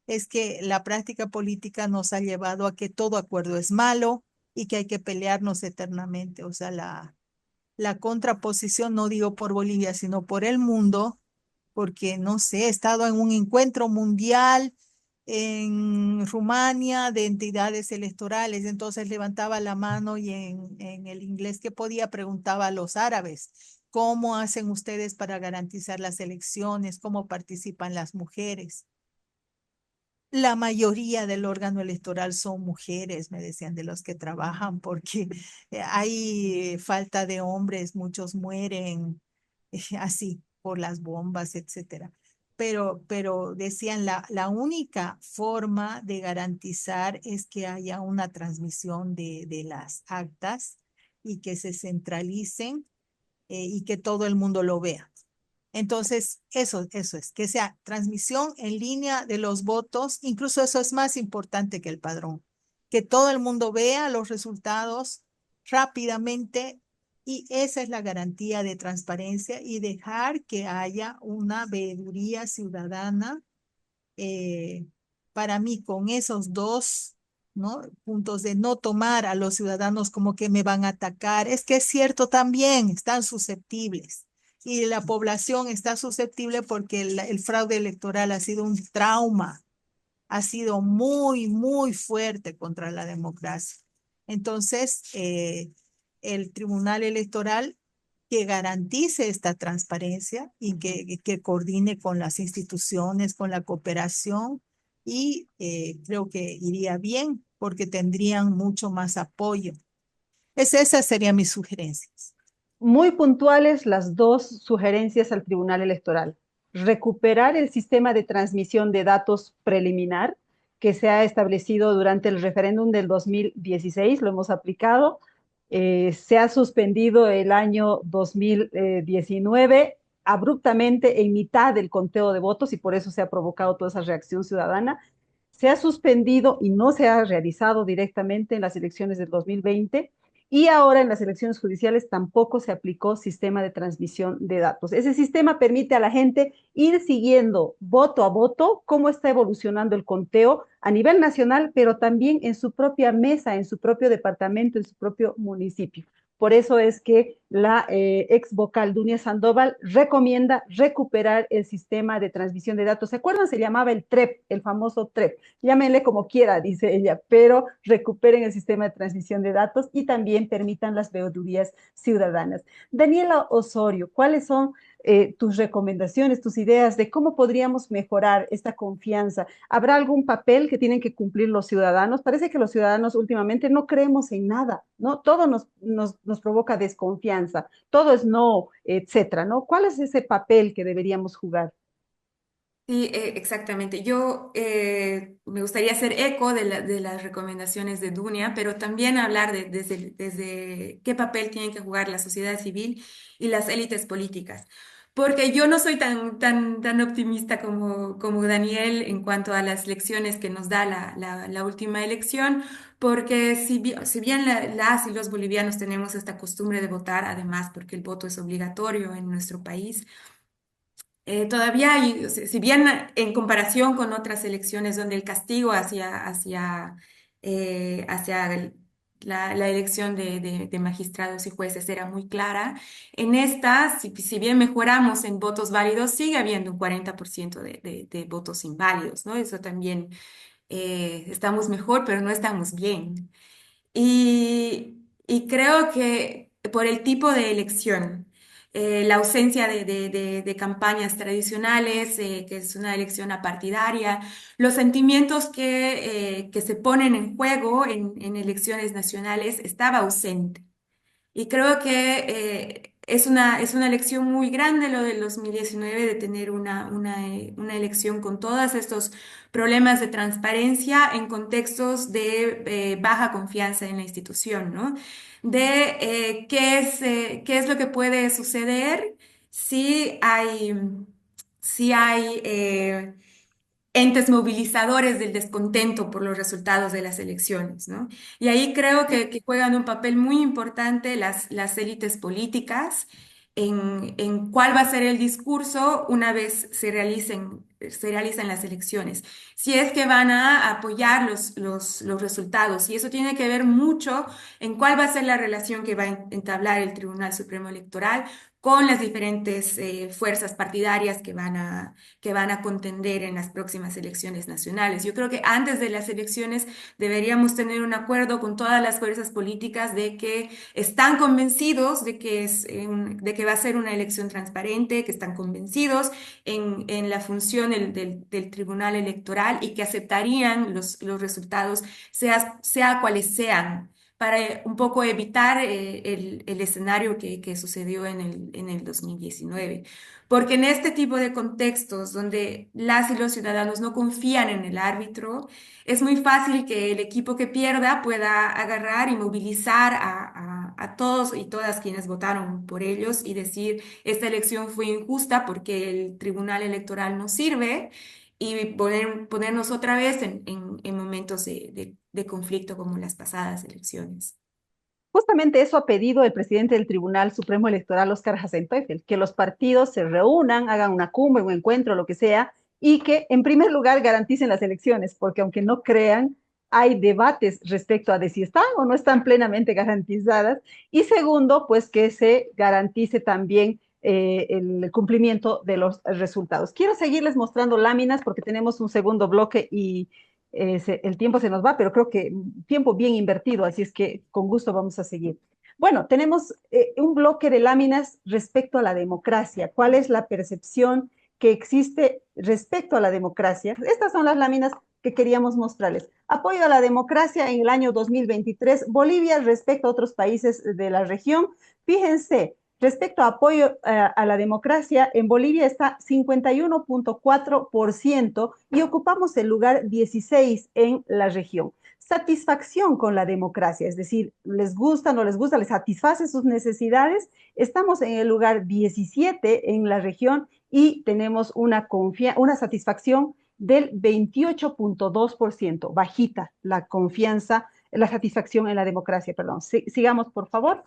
Es que la práctica política nos ha llevado a que todo acuerdo es malo y que hay que pelearnos eternamente. O sea, la contraposición, no digo por Bolivia, sino por el mundo, porque no sé, he estado en un encuentro mundial en Rumania de entidades electorales, entonces levantaba la mano y en el inglés que podía preguntaba a los árabes, ¿cómo hacen ustedes para garantizar las elecciones? ¿Cómo participan las mujeres? La mayoría del órgano electoral son mujeres, me decían, de los que trabajan, porque hay falta de hombres, muchos mueren así por las bombas, etcétera. Pero decían, la única forma de garantizar es que haya una transmisión de las actas y que se centralicen y que todo el mundo lo vea. Entonces, eso es, que sea transmisión en línea de los votos, incluso eso es más importante que el padrón, que todo el mundo vea los resultados rápidamente y esa es la garantía de transparencia y dejar que haya una veeduría ciudadana. eh, para mí, con esos dos, ¿no? puntos de no tomar a los ciudadanos como que me van a atacar, es que es cierto también, están susceptibles. Y la población está susceptible porque el fraude electoral ha sido un trauma, ha sido muy, muy fuerte contra la democracia. Entonces, el Tribunal Electoral que garantice esta transparencia y que coordine con las instituciones, con la cooperación y creo que iría bien porque tendrían mucho más apoyo. Esas serían mis sugerencias. Muy puntuales las dos sugerencias al Tribunal Electoral. Recuperar el sistema de transmisión de datos preliminar que se ha establecido durante el referéndum del 2016, lo hemos aplicado. Se ha suspendido el año 2019 abruptamente en mitad del conteo de votos y por eso se ha provocado toda esa reacción ciudadana. Se ha suspendido y no se ha realizado directamente en las elecciones del 2020 y ahora en las elecciones judiciales tampoco se aplicó sistema de transmisión de datos. Ese sistema permite a la gente ir siguiendo voto a voto cómo está evolucionando el conteo a nivel nacional, pero también en su propia mesa, en su propio departamento, en su propio municipio. Por eso es que la ex vocal Dunia Sandoval recomienda recuperar el sistema de transmisión de datos. ¿Se acuerdan? Se llamaba el TREP, el famoso TREP. Llámenle como quiera, dice ella, pero recuperen el sistema de transmisión de datos y también permitan las veedurías ciudadanas. Daniela Osorio, ¿cuáles son tus recomendaciones, tus ideas de cómo podríamos mejorar esta confianza? ¿Habrá algún papel que tienen que cumplir los ciudadanos? Parece que los ciudadanos últimamente no creemos en nada, ¿no? Todo nos provoca desconfianza, todo es no, etcétera, ¿no? ¿Cuál es ese papel que deberíamos jugar? Sí, exactamente. Yo me gustaría hacer eco de las recomendaciones de Dunia, pero también hablar desde qué papel tienen que jugar la sociedad civil y las élites políticas. Porque yo no soy tan optimista como Daniel en cuanto a las lecciones que nos da la última elección, porque si bien las y los bolivianos tenemos esta costumbre de votar, además porque el voto es obligatorio en nuestro país, todavía hay, si bien en comparación con otras elecciones donde el castigo hacia la elección de magistrados y jueces era muy clara, en esta, si bien mejoramos en votos válidos, sigue habiendo un 40% de votos inválidos, ¿no? Eso también, estamos mejor, pero no estamos bien. Y creo que por el tipo de elección, la ausencia de campañas tradicionales, que es una elección apartidaria, los sentimientos que se ponen en juego en elecciones nacionales estaba ausente. Y creo que es una lección muy grande lo del 2019 de tener una elección con todos estos problemas de transparencia en contextos de baja confianza en la institución, ¿no? De qué es lo que puede suceder si hay entes movilizadores del descontento por los resultados de las elecciones, ¿no? Y ahí creo que juegan un papel muy importante las élites políticas en cuál va a ser el discurso una vez se realicen las elecciones. Si es que van a apoyar los resultados, y eso tiene que ver mucho en cuál va a ser la relación que va a entablar el Tribunal Supremo Electoral con las diferentes fuerzas partidarias que van a contender en las próximas elecciones nacionales. Yo creo que antes de las elecciones deberíamos tener un acuerdo con todas las fuerzas políticas de que están convencidos de que va a ser una elección transparente, que están convencidos en la función del Tribunal Electoral y que aceptarían los resultados, sea cuales sean, para un poco evitar el escenario que sucedió en el 2019. Porque en este tipo de contextos donde las y los ciudadanos no confían en el árbitro, es muy fácil que el equipo que pierda pueda agarrar y movilizar a todos y todas quienes votaron por ellos y decir, esta elección fue injusta porque el Tribunal Electoral no sirve y ponernos otra vez en momentos de conflicto como las pasadas elecciones. Justamente eso ha pedido el presidente del Tribunal Supremo Electoral, Oscar Hasenteufel, que los partidos se reúnan, hagan una cumbre, un encuentro, lo que sea, y que en primer lugar garanticen las elecciones, porque aunque no crean, hay debates respecto a de si están o no están plenamente garantizadas. Y segundo, pues que se garantice también el cumplimiento de los resultados. Quiero seguirles mostrando láminas porque tenemos un segundo bloque y el tiempo se nos va, pero creo que tiempo bien invertido, así es que con gusto vamos a seguir. Bueno, tenemos un bloque de láminas respecto a la democracia. ¿Cuál es la percepción que existe respecto a la democracia? Estas son las láminas que queríamos mostrarles. Apoyo a la democracia en el año 2023, Bolivia respecto a otros países de la región. Fíjense, respecto a apoyo a la democracia, en Bolivia está 51.4% y ocupamos el lugar 16 en la región. Satisfacción con la democracia, es decir, les gusta, no les gusta, les satisface sus necesidades. Estamos en el lugar 17 en la región y tenemos una satisfacción del 28.2%, bajita la confianza, la satisfacción en la democracia, perdón. Sigamos, por favor.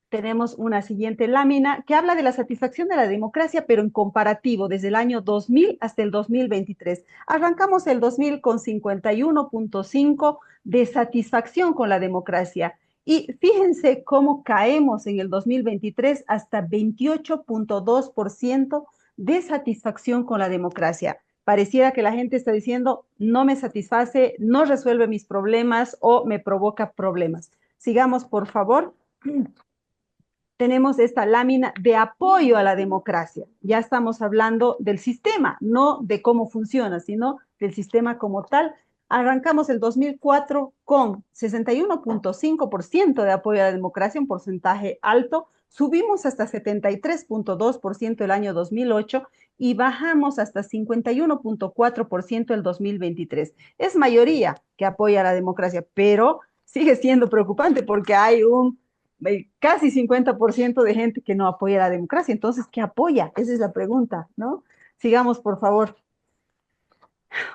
Tenemos una siguiente lámina que habla de la satisfacción de la democracia, pero en comparativo, desde el año 2000 hasta el 2023. Arrancamos el 2000 con 51.5 de satisfacción con la democracia. Y fíjense cómo caemos en el 2023 hasta 28.2% de satisfacción con la democracia. Pareciera que la gente está diciendo, no me satisface, no resuelve mis problemas o me provoca problemas. Sigamos, por favor. Tenemos esta lámina de apoyo a la democracia. Ya estamos hablando del sistema, no de cómo funciona, sino del sistema como tal. Arrancamos el 2004 con 61.5% de apoyo a la democracia, un porcentaje alto. Subimos hasta 73.2% el año 2008 y bajamos hasta 51.4% el 2023. Es mayoría que apoya a la democracia, pero sigue siendo preocupante porque hay casi 50% de gente que no apoya la democracia. Entonces, ¿qué apoya? Esa es la pregunta, ¿no? Sigamos, por favor.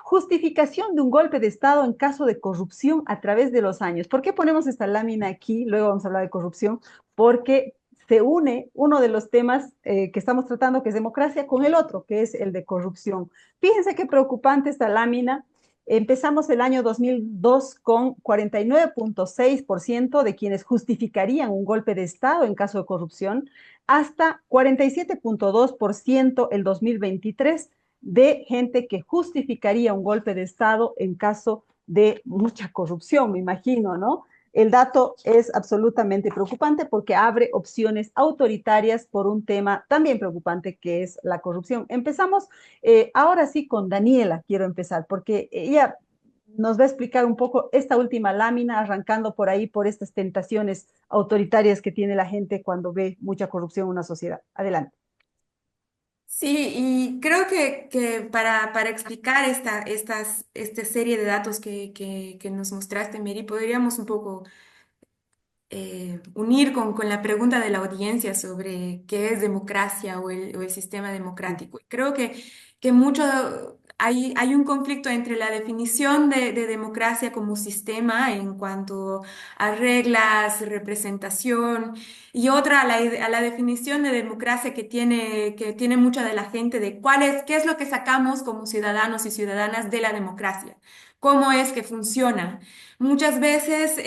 Justificación de un golpe de Estado en caso de corrupción a través de los años. ¿Por qué ponemos esta lámina aquí? Luego vamos a hablar de corrupción. Porque se une uno de los temas que estamos tratando, que es democracia, con el otro, que es el de corrupción. Fíjense qué preocupante esta lámina. Empezamos el año 2002 con 49.6% de quienes justificarían un golpe de Estado en caso de corrupción, hasta 47.2% el 2023 de gente que justificaría un golpe de Estado en caso de mucha corrupción, me imagino, ¿no? El dato es absolutamente preocupante porque abre opciones autoritarias por un tema también preocupante que es la corrupción. Empezamos ahora sí con Daniela, quiero empezar, porque ella nos va a explicar un poco esta última lámina, arrancando por ahí, por estas tentaciones autoritarias que tiene la gente cuando ve mucha corrupción en una sociedad. Adelante. Sí, y creo que para explicar esta serie de datos que nos mostraste, Mary, podríamos un poco unir con la pregunta de la audiencia sobre qué es democracia o el sistema democrático. Y creo que mucho hay un conflicto entre la definición de democracia como sistema en cuanto a reglas, representación, y otra a la definición de democracia que tiene mucha de la gente de qué es lo que sacamos como ciudadanos y ciudadanas de la democracia, cómo es que funciona. Muchas veces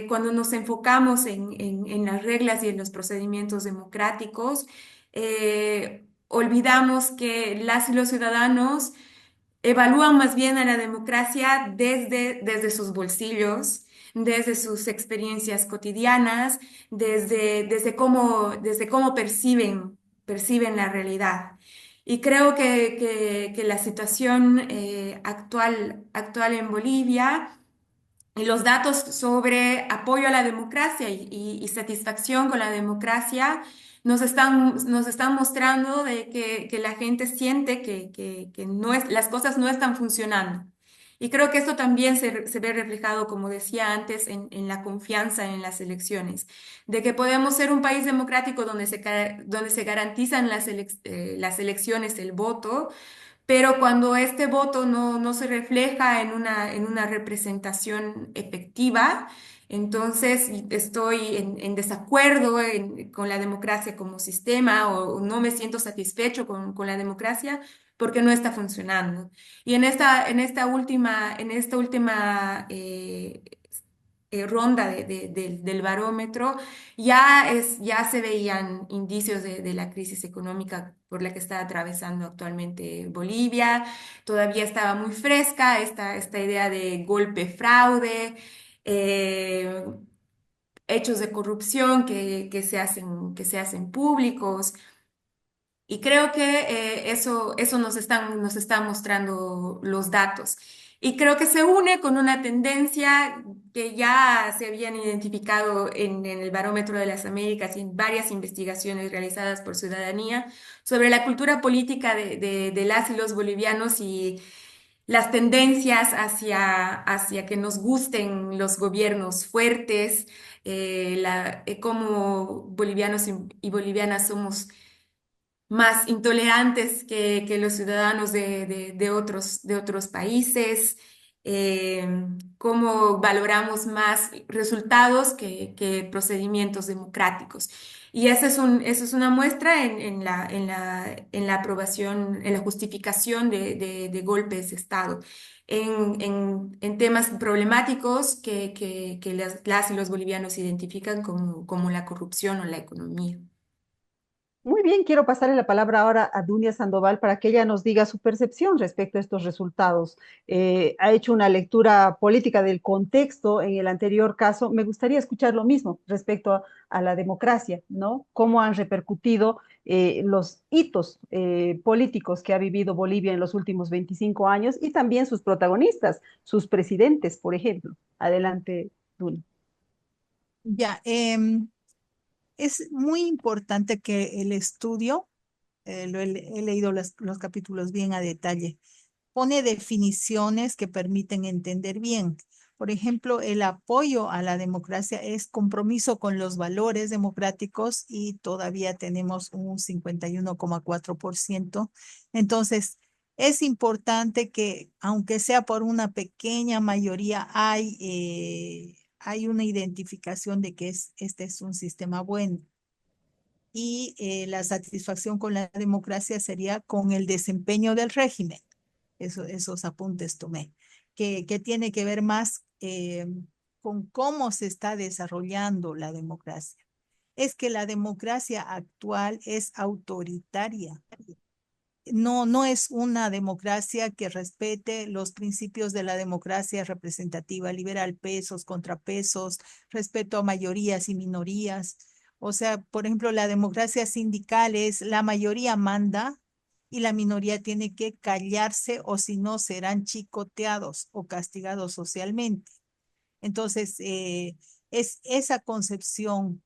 cuando nos enfocamos en las reglas y en los procedimientos democráticos, olvidamos que las y los ciudadanos evalúan más bien a la democracia desde sus bolsillos, desde sus experiencias cotidianas, desde cómo perciben la realidad. Y creo que la situación actual en Bolivia y los datos sobre apoyo a la democracia y satisfacción con la democracia nos están mostrando de que la gente siente que las cosas no están funcionando. Y creo que esto también se ve reflejado, como decía antes, en la confianza en las elecciones, de que podemos ser un país democrático donde se garantizan las elecciones, el voto, pero cuando este voto no se refleja en una representación efectiva, entonces estoy en desacuerdo con la democracia como sistema o no me siento satisfecho con la democracia porque no está funcionando. Y en esta última ronda del barómetro, ya se veían indicios de la crisis económica por la que está atravesando actualmente Bolivia. Todavía estaba muy fresca esta idea de golpe fraude, eh, hechos de corrupción que se hacen públicos. Y creo que eso nos están mostrando los datos. Y creo que se une con una tendencia que ya se habían identificado en el Barómetro de las Américas y en varias investigaciones realizadas por Ciudadanía sobre la cultura política de las y los bolivianos y las tendencias hacia que nos gusten los gobiernos fuertes, cómo bolivianos y bolivianas somos más intolerantes que los ciudadanos de otros países, cómo valoramos más resultados que procedimientos democráticos. Y esa es una muestra en la aprobación, en la justificación de golpes de Estado. En temas problemáticos que las y los bolivianos identifican como la corrupción o la economía. Muy bien, quiero pasarle la palabra ahora a Dunia Sandoval para que ella nos diga su percepción respecto a estos resultados. Ha hecho una lectura política del contexto en el anterior caso. Me gustaría escuchar lo mismo respecto a la democracia, ¿no? Cómo han repercutido los hitos políticos que ha vivido Bolivia en los últimos 25 años y también sus protagonistas, sus presidentes, por ejemplo. Adelante, Dunia. Ya, es muy importante que el estudio, he leído los capítulos bien a detalle, pone definiciones que permiten entender bien. Por ejemplo, el apoyo a la democracia es compromiso con los valores democráticos y todavía tenemos un 51,4%. Entonces, es importante que, aunque sea por una pequeña mayoría, hay una identificación de que este es un sistema bueno. Y la satisfacción con la democracia sería con el desempeño del régimen. Esos apuntes tomé, que tiene que ver más con cómo se está desarrollando la democracia. Es que la democracia actual es autoritaria. No es una democracia que respete los principios de la democracia representativa liberal, pesos, contrapesos, respeto a mayorías y minorías. O sea, por ejemplo, la democracia sindical es la mayoría manda y la minoría tiene que callarse o si no serán chicoteados o castigados socialmente. Entonces, es esa concepción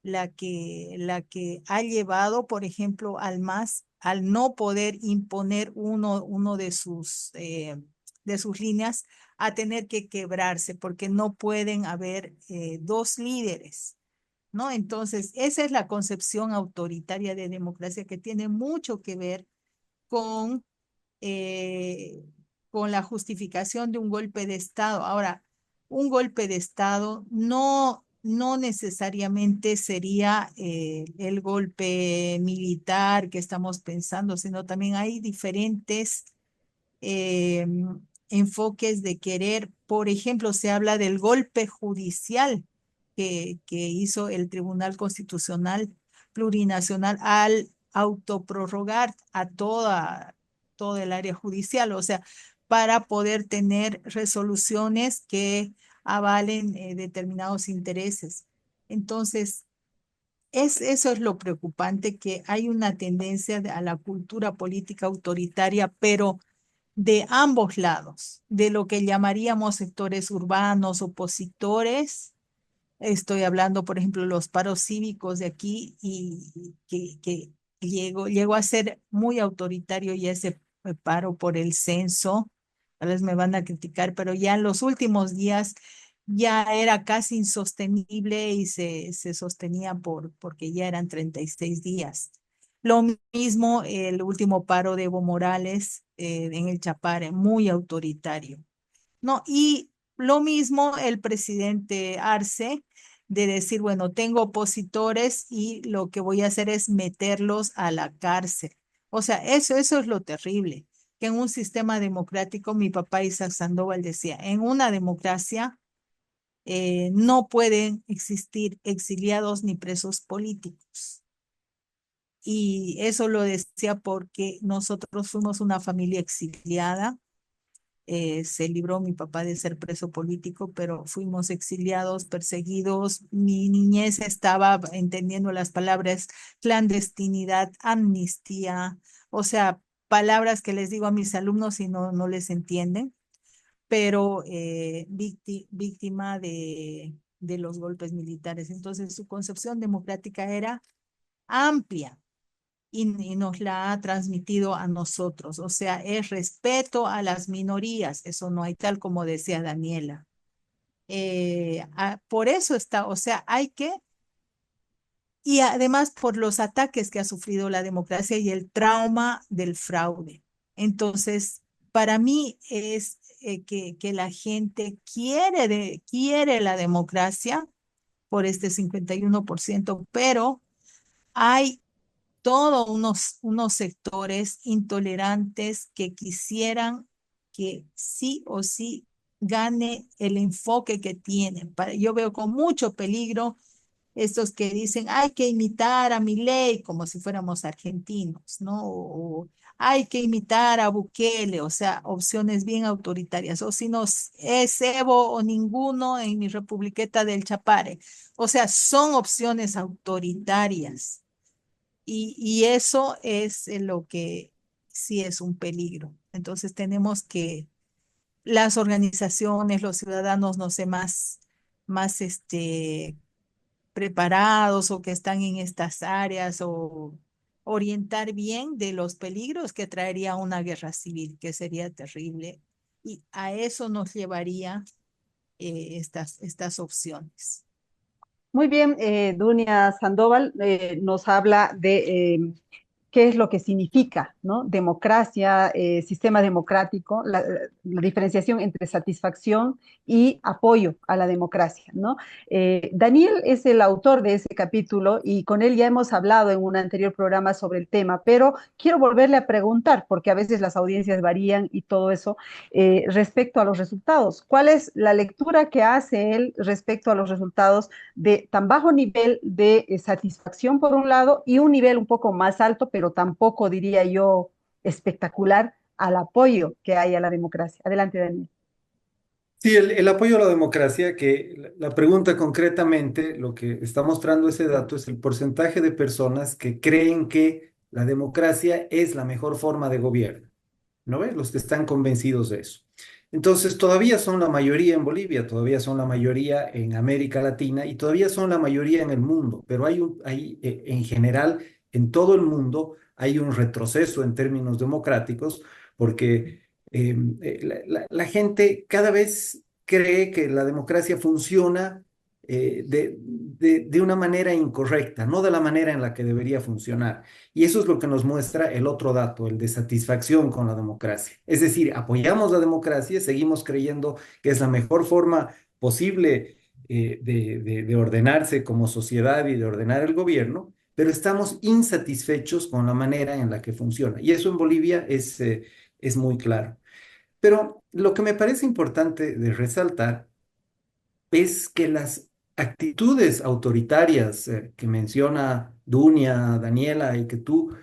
la que ha llevado, por ejemplo, al MAS al no poder imponer uno de sus líneas a tener que quebrarse porque no pueden haber dos líderes, ¿no? Entonces, esa es la concepción autoritaria de democracia que tiene mucho que ver con, eh, con la justificación de un golpe de Estado. Ahora, un golpe de Estado no necesariamente sería el golpe militar que estamos pensando, sino también hay diferentes eh, enfoques de querer. Por ejemplo, se habla del golpe judicial que hizo el Tribunal Constitucional Plurinacional al autoprorrogar a todo el área judicial, o sea, para poder tener resoluciones que avalen determinados intereses. Entonces, eso es lo preocupante, que hay una tendencia a la cultura política autoritaria, pero de ambos lados, de lo que llamaríamos sectores urbanos, opositores. Estoy hablando, por ejemplo, los paros cívicos de aquí y que llegó a ser muy autoritario y ese paro por el censo tal vez me van a criticar, pero ya en los últimos días ya era casi insostenible y se sostenía porque ya eran 36 días. Lo mismo el último paro de Evo Morales en el Chapare, muy autoritario. No, y lo mismo el presidente Arce de decir, bueno, tengo opositores y lo que voy a hacer es meterlos a la cárcel. O sea, eso es lo terrible, que en un sistema democrático, mi papá Isaac Sandoval decía, en una democracia no pueden existir exiliados ni presos políticos. Y eso lo decía porque nosotros fuimos una familia exiliada. Se libró mi papá de ser preso político, pero fuimos exiliados, perseguidos. Mi niñez estaba entendiendo las palabras clandestinidad, amnistía, o sea, palabras que les digo a mis alumnos y no les entienden, pero víctima de los golpes militares. Entonces, su concepción democrática era amplia y nos la ha transmitido a nosotros. O sea, es respeto a las minorías, eso no hay, tal como decía Daniela. Por eso está, o sea, hay que, y además por los ataques que ha sufrido la democracia y el trauma del fraude. Entonces, para mí es que la gente quiere la democracia por este 51%, pero hay todos unos sectores intolerantes que quisieran que sí o sí gane el enfoque que tienen. Yo veo con mucho peligro estos que dicen hay que imitar a Milei como si fuéramos argentinos, ¿no? O hay que imitar a Bukele, o sea, opciones bien autoritarias. O si no, es Evo o ninguno en mi Republiqueta del Chapare. O sea, son opciones autoritarias. Y eso es lo que sí es un peligro. Entonces tenemos que las organizaciones, los ciudadanos, no sé, más preparados o que están en estas áreas o orientar bien de los peligros que traería una guerra civil, que sería terrible. Y a eso nos llevaría estas opciones. Muy bien, Dunia Sandoval nos habla de qué es lo que significa, ¿no? Democracia, sistema democrático, la diferenciación entre satisfacción y apoyo a la democracia, ¿no? Daniel es el autor de ese capítulo y con él ya hemos hablado en un anterior programa sobre el tema, pero quiero volverle a preguntar, porque a veces las audiencias varían y todo eso, respecto a los resultados. ¿Cuál es la lectura que hace él respecto a los resultados de tan bajo nivel de satisfacción por un lado y un nivel un poco más alto, pero tampoco diría yo espectacular al apoyo que hay a la democracia? Adelante, Daniel. Sí, el apoyo a la democracia, que la pregunta concretamente, lo que está mostrando ese dato es el porcentaje de personas que creen que la democracia es la mejor forma de gobierno, ¿no ves? Los que están convencidos de eso. Entonces, todavía son la mayoría en Bolivia, todavía son la mayoría en América Latina y todavía son la mayoría en el mundo, pero en general, en todo el mundo, hay un retroceso en términos democráticos porque la gente cada vez cree que la democracia funciona de una manera incorrecta, no de la manera en la que debería funcionar. Y eso es lo que nos muestra el otro dato, el de satisfacción con la democracia. Es decir, apoyamos la democracia, seguimos creyendo que es la mejor forma posible de ordenarse como sociedad y de ordenar el gobierno, pero estamos insatisfechos con la manera en la que funciona. Y eso en Bolivia es muy claro. Pero lo que me parece importante de resaltar es que las actitudes autoritarias que menciona Dunia, Daniela, y que tú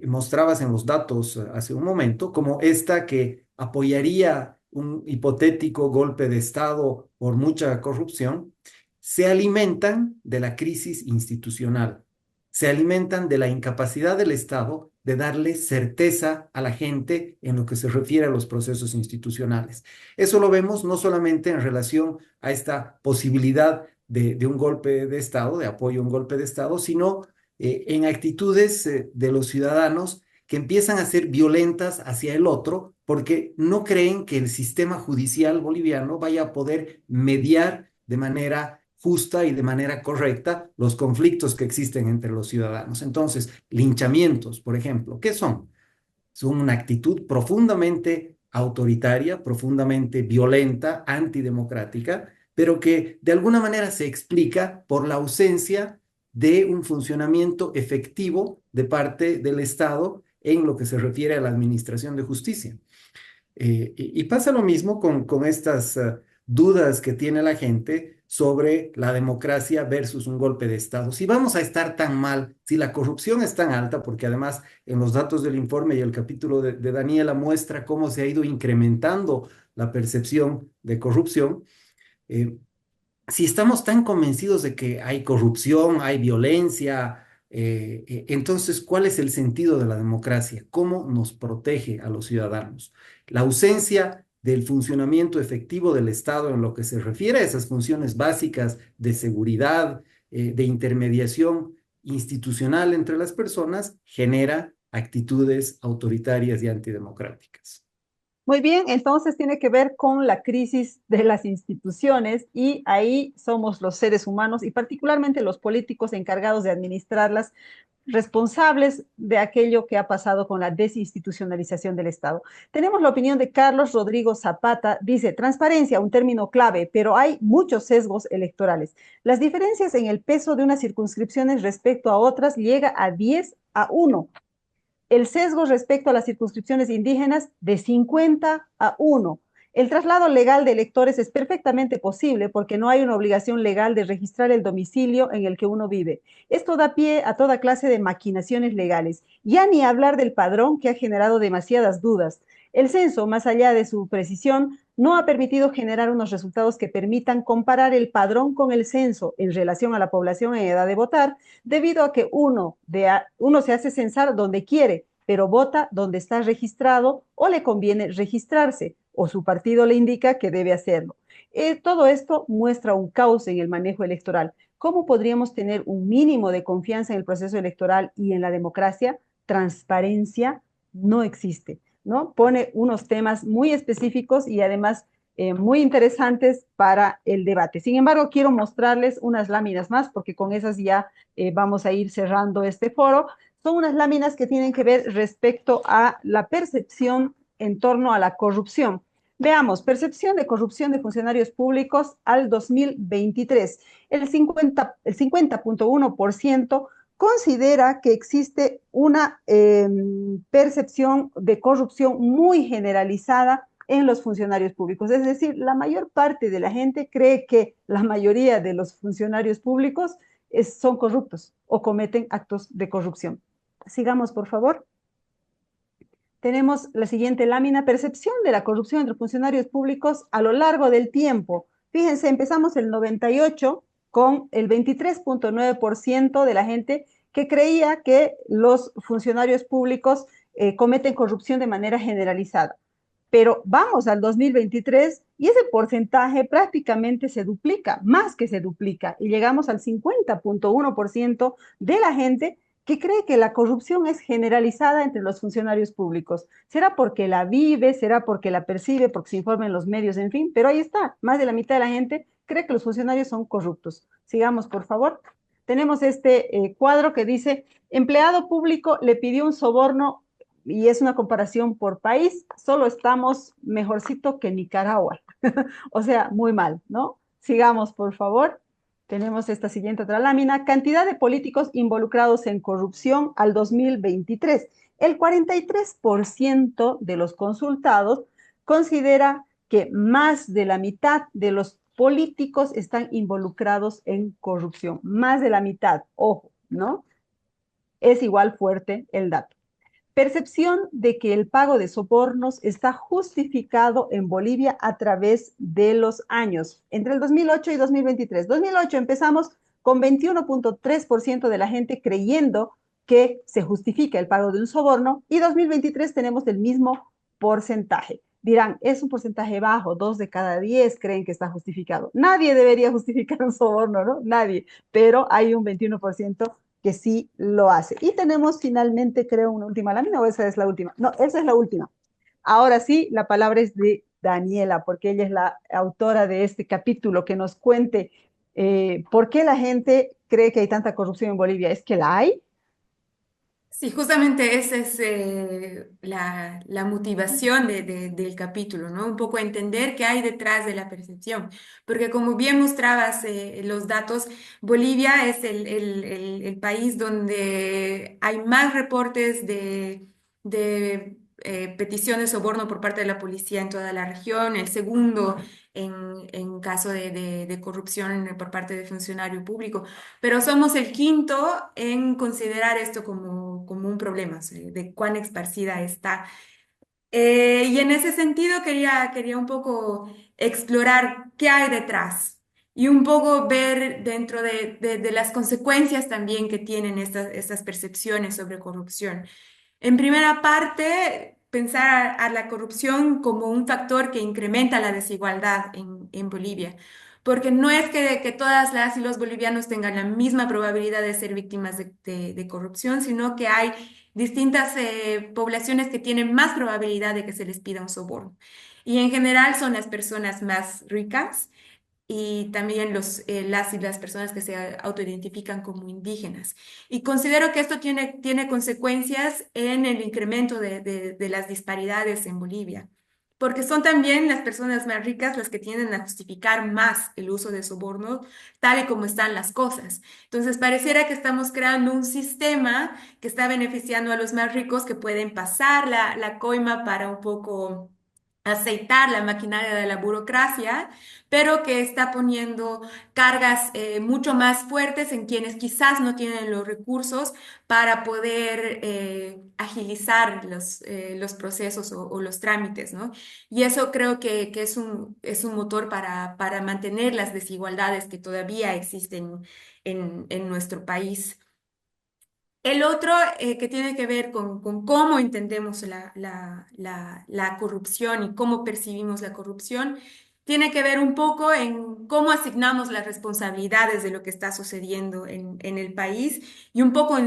mostrabas en los datos hace un momento, como esta que apoyaría un hipotético golpe de Estado por mucha corrupción, se alimentan de la crisis institucional, se alimentan de la incapacidad del Estado de darle certeza a la gente en lo que se refiere a los procesos institucionales. Eso lo vemos no solamente en relación a esta posibilidad de un golpe de Estado, de apoyo a un golpe de Estado, sino en actitudes de los ciudadanos que empiezan a ser violentas hacia el otro porque no creen que el sistema judicial boliviano vaya a poder mediar de manera justa y de manera correcta los conflictos que existen entre los ciudadanos. Entonces, linchamientos, por ejemplo, ¿qué son? Son una actitud profundamente autoritaria, profundamente violenta, antidemocrática, pero que de alguna manera se explica por la ausencia de un funcionamiento efectivo de parte del Estado en lo que se refiere a la administración de justicia. Y pasa lo mismo con estas dudas que tiene la gente sobre la democracia versus un golpe de Estado. Si vamos a estar tan mal, si la corrupción es tan alta, porque además en los datos del informe y el capítulo de Daniela muestra cómo se ha ido incrementando la percepción de corrupción, eh, si estamos tan convencidos de que hay corrupción, hay violencia, entonces, ¿cuál es el sentido de la democracia? ¿Cómo nos protege a los ciudadanos? La ausencia del funcionamiento efectivo del Estado en lo que se refiere a esas funciones básicas de seguridad, de intermediación institucional entre las personas, genera actitudes autoritarias y antidemocráticas. Muy bien, entonces tiene que ver con la crisis de las instituciones y ahí somos los seres humanos y particularmente los políticos encargados de administrarlas, responsables de aquello que ha pasado con la desinstitucionalización del Estado. Tenemos la opinión de Carlos Rodrigo Zapata, dice, transparencia, un término clave, pero hay muchos sesgos electorales. Las diferencias en el peso de unas circunscripciones respecto a otras llega a 10-1. El sesgo respecto a las circunscripciones indígenas de 50-1. El traslado legal de electores es perfectamente posible porque no hay una obligación legal de registrar el domicilio en el que uno vive. Esto da pie a toda clase de maquinaciones legales. Ya ni hablar del padrón que ha generado demasiadas dudas. El censo, más allá de su precisión, no ha permitido generar unos resultados que permitan comparar el padrón con el censo en relación a la población en edad de votar, debido a que uno se hace censar donde quiere, pero vota donde está registrado o le conviene registrarse, o su partido le indica que debe hacerlo. Todo esto muestra un caos en el manejo electoral. ¿Cómo podríamos tener un mínimo de confianza en el proceso electoral y en la democracia? Transparencia no existe, ¿no? Pone unos temas muy específicos y además muy interesantes para el debate. Sin embargo, quiero mostrarles unas láminas más, porque con esas ya vamos a ir cerrando este foro. Son unas láminas que tienen que ver respecto a la percepción en torno a la corrupción. Veamos, percepción de corrupción de funcionarios públicos al 2023. El 50.1% considera que existe una percepción de corrupción muy generalizada en los funcionarios públicos. Es decir, la mayor parte de la gente cree que la mayoría de los funcionarios públicos son corruptos o cometen actos de corrupción. Sigamos, por favor. Tenemos la siguiente lámina, percepción de la corrupción entre funcionarios públicos a lo largo del tiempo. Fíjense, empezamos el 98 con el 23.9% de la gente que creía que los funcionarios públicos cometen corrupción de manera generalizada. Pero vamos al 2023 y ese porcentaje prácticamente se duplica, más que se duplica, y llegamos al 50.1% de la gente que cree que la corrupción es generalizada entre los funcionarios públicos. ¿Será porque la vive? ¿Será porque la percibe? ¿Porque se informa en los medios? En fin, pero ahí está. Más de la mitad de la gente cree que los funcionarios son corruptos. Sigamos, por favor. Tenemos este cuadro que dice, empleado público le pidió un soborno y es una comparación por país. Solo estamos mejorcito que Nicaragua. O sea, muy mal, ¿no? Sigamos, por favor. Tenemos esta siguiente otra lámina. Cantidad de políticos involucrados en corrupción al 2023. El 43% de los consultados considera que más de la mitad de los políticos están involucrados en corrupción. Más de la mitad, ojo, ¿no? Es igual fuerte el dato. Percepción de que el pago de sobornos está justificado en Bolivia a través de los años, entre el 2008 y 2023. 2008 empezamos con 21.3% de la gente creyendo que se justifica el pago de un soborno y 2023 tenemos el mismo porcentaje. Dirán, es un porcentaje bajo, 2 de cada 10 creen que está justificado. Nadie debería justificar un soborno, ¿no? Nadie, pero hay un 21% que sí lo hace. Y tenemos finalmente, creo, una última lámina, o esa es la última. No, esa es la última. Ahora sí, la palabra es de Daniela, porque ella es la autora de este capítulo, que nos cuente por qué la gente cree que hay tanta corrupción en Bolivia. ¿Es que la hay? Sí, justamente esa es la motivación del capítulo, ¿no? Un poco entender qué hay detrás de la percepción, porque como bien mostrabas los datos, Bolivia es el país donde hay más reportes de peticiones de soborno por parte de la policía en toda la región, el segundo en caso de corrupción por parte de funcionario público, pero somos el quinto en considerar esto como un problema, o sea, de cuán esparcida está. Y en ese sentido quería un poco explorar qué hay detrás y un poco ver dentro de las consecuencias también que tienen estas percepciones sobre corrupción. En primera parte, pensar a la corrupción como un factor que incrementa la desigualdad en Bolivia, porque no es que todas las y los bolivianos tengan la misma probabilidad de ser víctimas de corrupción, sino que hay distintas poblaciones que tienen más probabilidad de que se les pida un soborno. Y en general son las personas más ricas y también las y las personas que se autoidentifican como indígenas. Y considero que esto tiene consecuencias en el incremento de las disparidades en Bolivia, porque son también las personas más ricas las que tienden a justificar más el uso de sobornos, tal y como están las cosas. Entonces, pareciera que estamos creando un sistema que está beneficiando a los más ricos que pueden pasar la coima para un poco aceitar la maquinaria de la burocracia, pero que está poniendo cargas mucho más fuertes en quienes quizás no tienen los recursos para poder agilizar los procesos o los trámites, ¿no? Y eso creo que es un motor para mantener las desigualdades que todavía existen en nuestro país. El otro que tiene que ver con cómo entendemos la corrupción y cómo percibimos la corrupción, tiene que ver un poco en cómo asignamos las responsabilidades de lo que está sucediendo en el país y un poco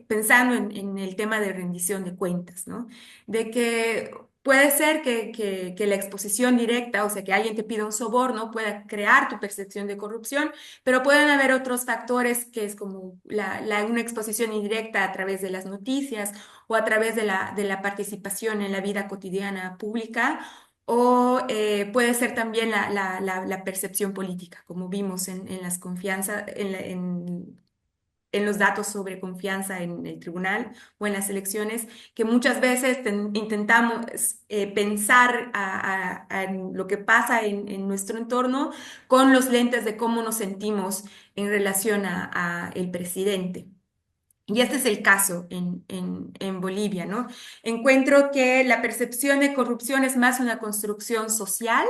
pensando en el tema de rendición de cuentas, ¿no? De que puede ser que la exposición directa, o sea, que alguien te pida un soborno, pueda crear tu percepción de corrupción, pero pueden haber otros factores que es como una exposición indirecta a través de las noticias o a través de la participación en la vida cotidiana pública, o puede ser también la percepción política, como vimos en las confianzas, en los datos sobre confianza en el tribunal o en las elecciones, que muchas veces intentamos pensar en lo que pasa en nuestro entorno con los lentes de cómo nos sentimos en relación a el presidente. Y este es el caso en Bolivia, ¿no? Encuentro que la percepción de corrupción es más una construcción social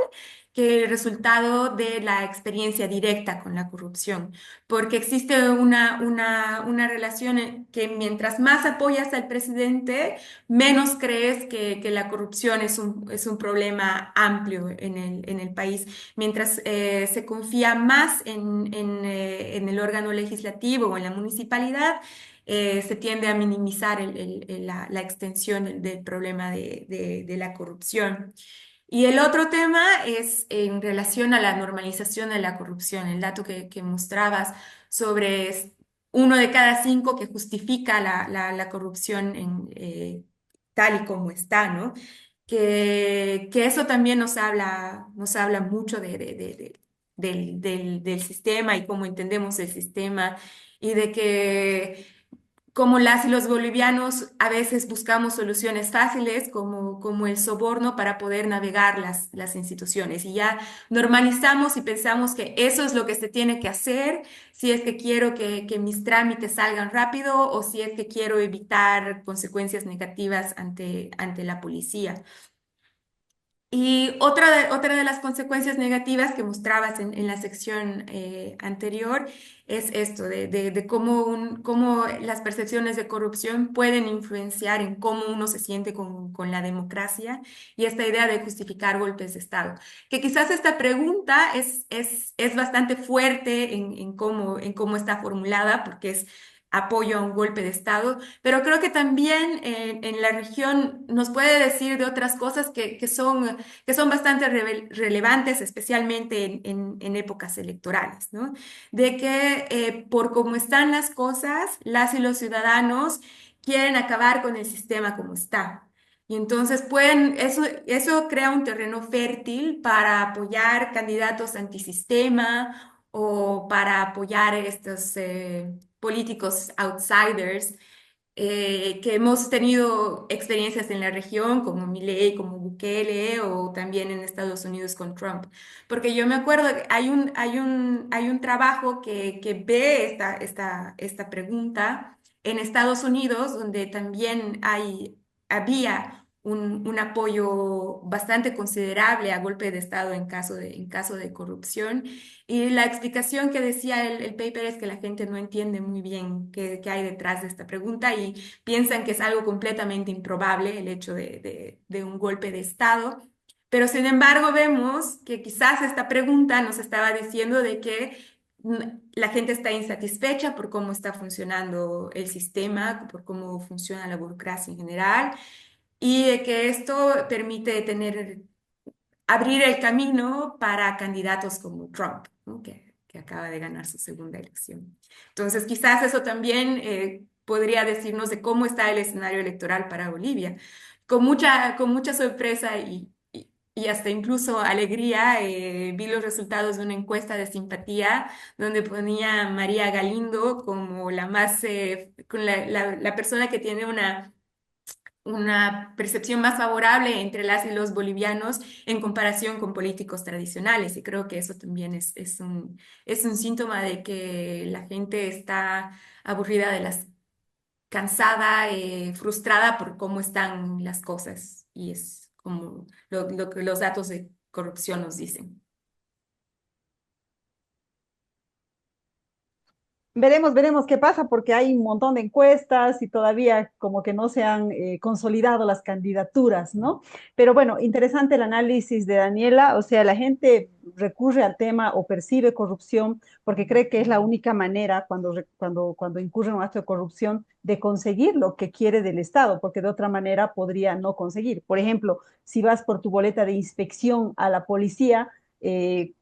que el resultado de la experiencia directa con la corrupción, porque existe una relación en que mientras más apoyas al presidente, menos crees que la corrupción es un problema amplio en el país. Mientras se confía más en el órgano legislativo o en la municipalidad, se tiende a minimizar la extensión del problema de la corrupción. Y el otro tema es en relación a la normalización de la corrupción, el dato que mostrabas sobre uno de cada cinco que justifica la corrupción tal y como está, ¿no? Que eso también nos habla mucho del sistema y cómo entendemos el sistema y de que como las y los bolivianos a veces buscamos soluciones fáciles como el soborno para poder navegar las instituciones y ya normalizamos y pensamos que eso es lo que se tiene que hacer si es que quiero que mis trámites salgan rápido o si es que quiero evitar consecuencias negativas ante la policía. Y otra de las consecuencias negativas que mostrabas en la sección anterior es esto, de cómo las percepciones de corrupción pueden influenciar en cómo uno se siente con la democracia y esta idea de justificar golpes de Estado. Que quizás esta pregunta es bastante fuerte en cómo está formulada, porque es apoyo a un golpe de Estado, pero creo que también en la región nos puede decir de otras cosas que son bastante relevantes, especialmente en épocas electorales, ¿no? De que por cómo están las cosas, las y los ciudadanos quieren acabar con el sistema como está. Y entonces eso crea un terreno fértil para apoyar candidatos antisistema o para apoyar estos políticos outsiders que hemos tenido experiencias en la región, como Milei, como Bukele, o también en Estados Unidos con Trump. Porque yo me acuerdo que hay un trabajo que ve esta pregunta en Estados Unidos, donde también había un apoyo bastante considerable a golpe de Estado en caso de corrupción. Y la explicación que decía el paper es que la gente no entiende muy bien qué hay detrás de esta pregunta y piensan que es algo completamente improbable el hecho de un golpe de Estado. Pero sin embargo vemos que quizás esta pregunta nos estaba diciendo de que la gente está insatisfecha por cómo está funcionando el sistema, por cómo funciona la burocracia en general, y de que esto permite abrir el camino para candidatos como Trump, ¿no? Que acaba de ganar su segunda elección. Entonces, quizás eso también podría decirnos de cómo está el escenario electoral para Bolivia. Con mucha sorpresa y hasta incluso alegría, vi los resultados de una encuesta de simpatía donde ponía a María Galindo como la más, con la persona que tiene una percepción más favorable entre las y los bolivianos en comparación con políticos tradicionales. Y creo que eso también es un síntoma de que la gente está aburrida cansada, frustrada por cómo están las cosas. Y es como lo que los datos de corrupción nos dicen. Veremos qué pasa porque hay un montón de encuestas y todavía como que no se han consolidado las candidaturas, ¿no? Pero bueno, interesante el análisis de Daniela, o sea, la gente recurre al tema o percibe corrupción porque cree que es la única manera cuando incurre en un acto de corrupción de conseguir lo que quiere del Estado, porque de otra manera podría no conseguir. Por ejemplo, si vas por tu boleta de inspección a la policía,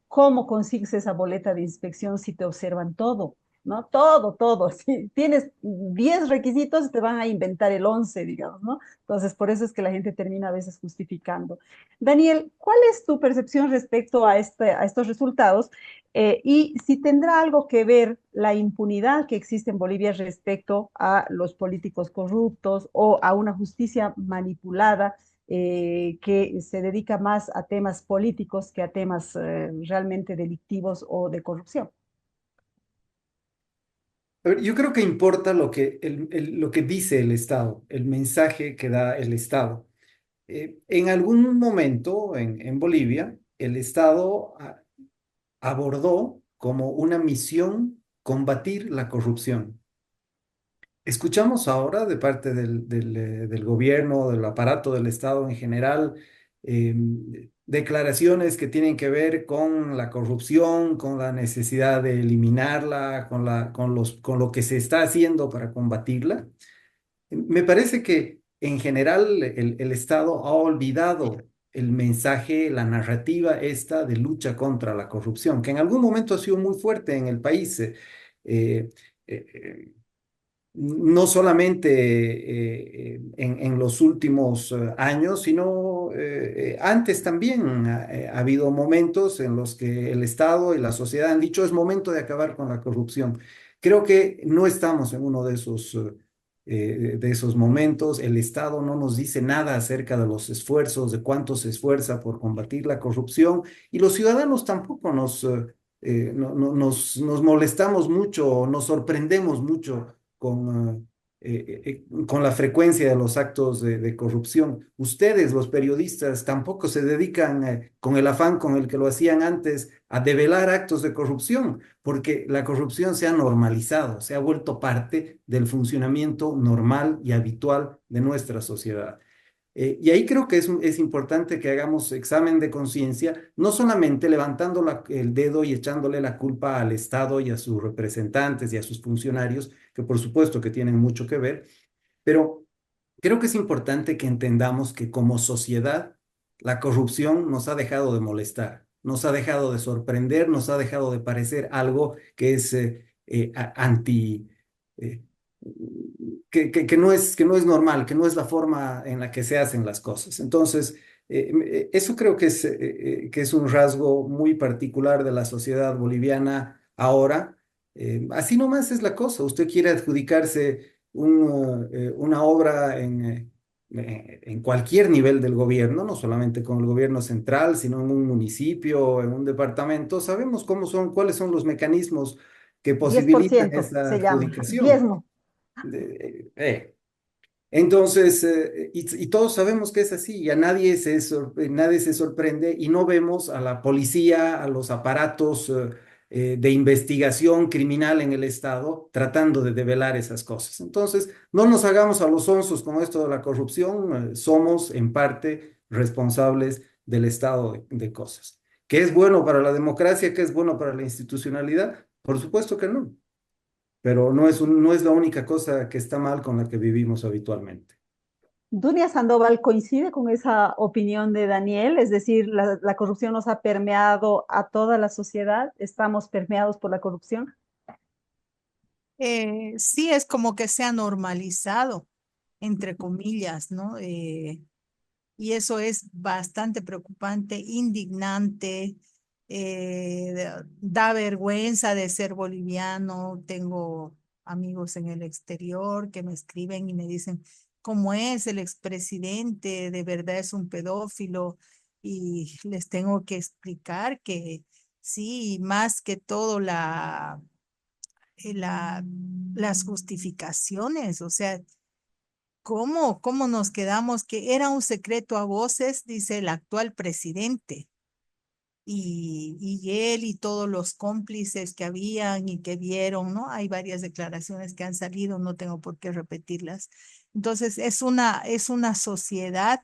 ¿cómo consigues esa boleta de inspección si te observan todo? ¿No? Todo. Si tienes 10 requisitos, te van a inventar el 11, digamos, ¿no? Entonces, por eso es que la gente termina a veces justificando. Daniel, ¿cuál es tu percepción respecto a estos resultados? Y si tendrá algo que ver la impunidad que existe en Bolivia respecto a los políticos corruptos o a una justicia manipulada que se dedica más a temas políticos que a temas realmente delictivos o de corrupción. A ver, yo creo que importa lo que dice el Estado, el mensaje que da el Estado. En algún momento en Bolivia, el Estado abordó como una misión combatir la corrupción. Escuchamos ahora de parte del gobierno, del aparato del Estado en general, declaraciones que tienen que ver con la corrupción, con la necesidad de eliminarla, con lo que se está haciendo para combatirla. Me parece que en general el Estado ha olvidado el mensaje, la narrativa esta de lucha contra la corrupción, que en algún momento ha sido muy fuerte en el país. Eh, eh, no solamente en los últimos años, sino antes también ha habido momentos en los que el Estado y la sociedad han dicho es momento de acabar con la corrupción. Creo que no estamos en uno de esos momentos. El Estado no nos dice nada acerca de los esfuerzos, de cuánto se esfuerza por combatir la corrupción y los ciudadanos tampoco nos molestamos mucho, nos sorprendemos mucho con la frecuencia de los actos de corrupción. Ustedes, los periodistas, tampoco se dedican con el afán con el que lo hacían antes a develar actos de corrupción, porque la corrupción se ha normalizado, se ha vuelto parte del funcionamiento normal y habitual de nuestra sociedad. Y ahí creo que es importante que hagamos examen de conciencia, no solamente levantando el dedo y echándole la culpa al Estado y a sus representantes y a sus funcionarios, que por supuesto que tienen mucho que ver, pero creo que es importante que entendamos que como sociedad la corrupción nos ha dejado de molestar, nos ha dejado de sorprender, nos ha dejado de parecer algo que es anti, eh, que no es normal, que no es la forma en la que se hacen las cosas. Entonces, eso creo que es un rasgo muy particular de la sociedad boliviana ahora. Así nomás es la cosa. Usted quiere adjudicarse una obra en cualquier nivel del gobierno, no solamente con el gobierno central, sino en un municipio, en un departamento. Sabemos cómo son, cuáles son los mecanismos que Diez por posibilitan ciento esa se llama, adjudicación. diezmo. Entonces, y todos sabemos que es así, y a nadie se sorprende y no vemos a la policía, a los aparatos de investigación criminal en el Estado tratando de develar esas cosas. Entonces, no nos hagamos a los onzos con esto de la corrupción, somos en parte responsables del estado de cosas. ¿Qué es bueno para la democracia? ¿Qué es bueno para la institucionalidad? Por supuesto que no, pero no es la única cosa que está mal con la que vivimos habitualmente. Dunia Sandoval coincide con esa opinión de Daniel, es decir, la corrupción nos ha permeado a toda la sociedad, estamos permeados por la corrupción. Sí, es como que se ha normalizado, entre comillas, ¿no? Y eso es bastante preocupante, indignante, da vergüenza de ser boliviano. Tengo amigos en el exterior que me escriben y me dicen, ¿cómo es el expresidente? ¿De verdad es un pedófilo? Y les tengo que explicar que sí, más que todo las justificaciones, o sea, ¿cómo nos quedamos? Que era un secreto a voces, dice el actual presidente, y él y todos los cómplices que habían y que vieron, ¿no? Hay varias declaraciones que han salido, no tengo por qué repetirlas. Entonces, es una sociedad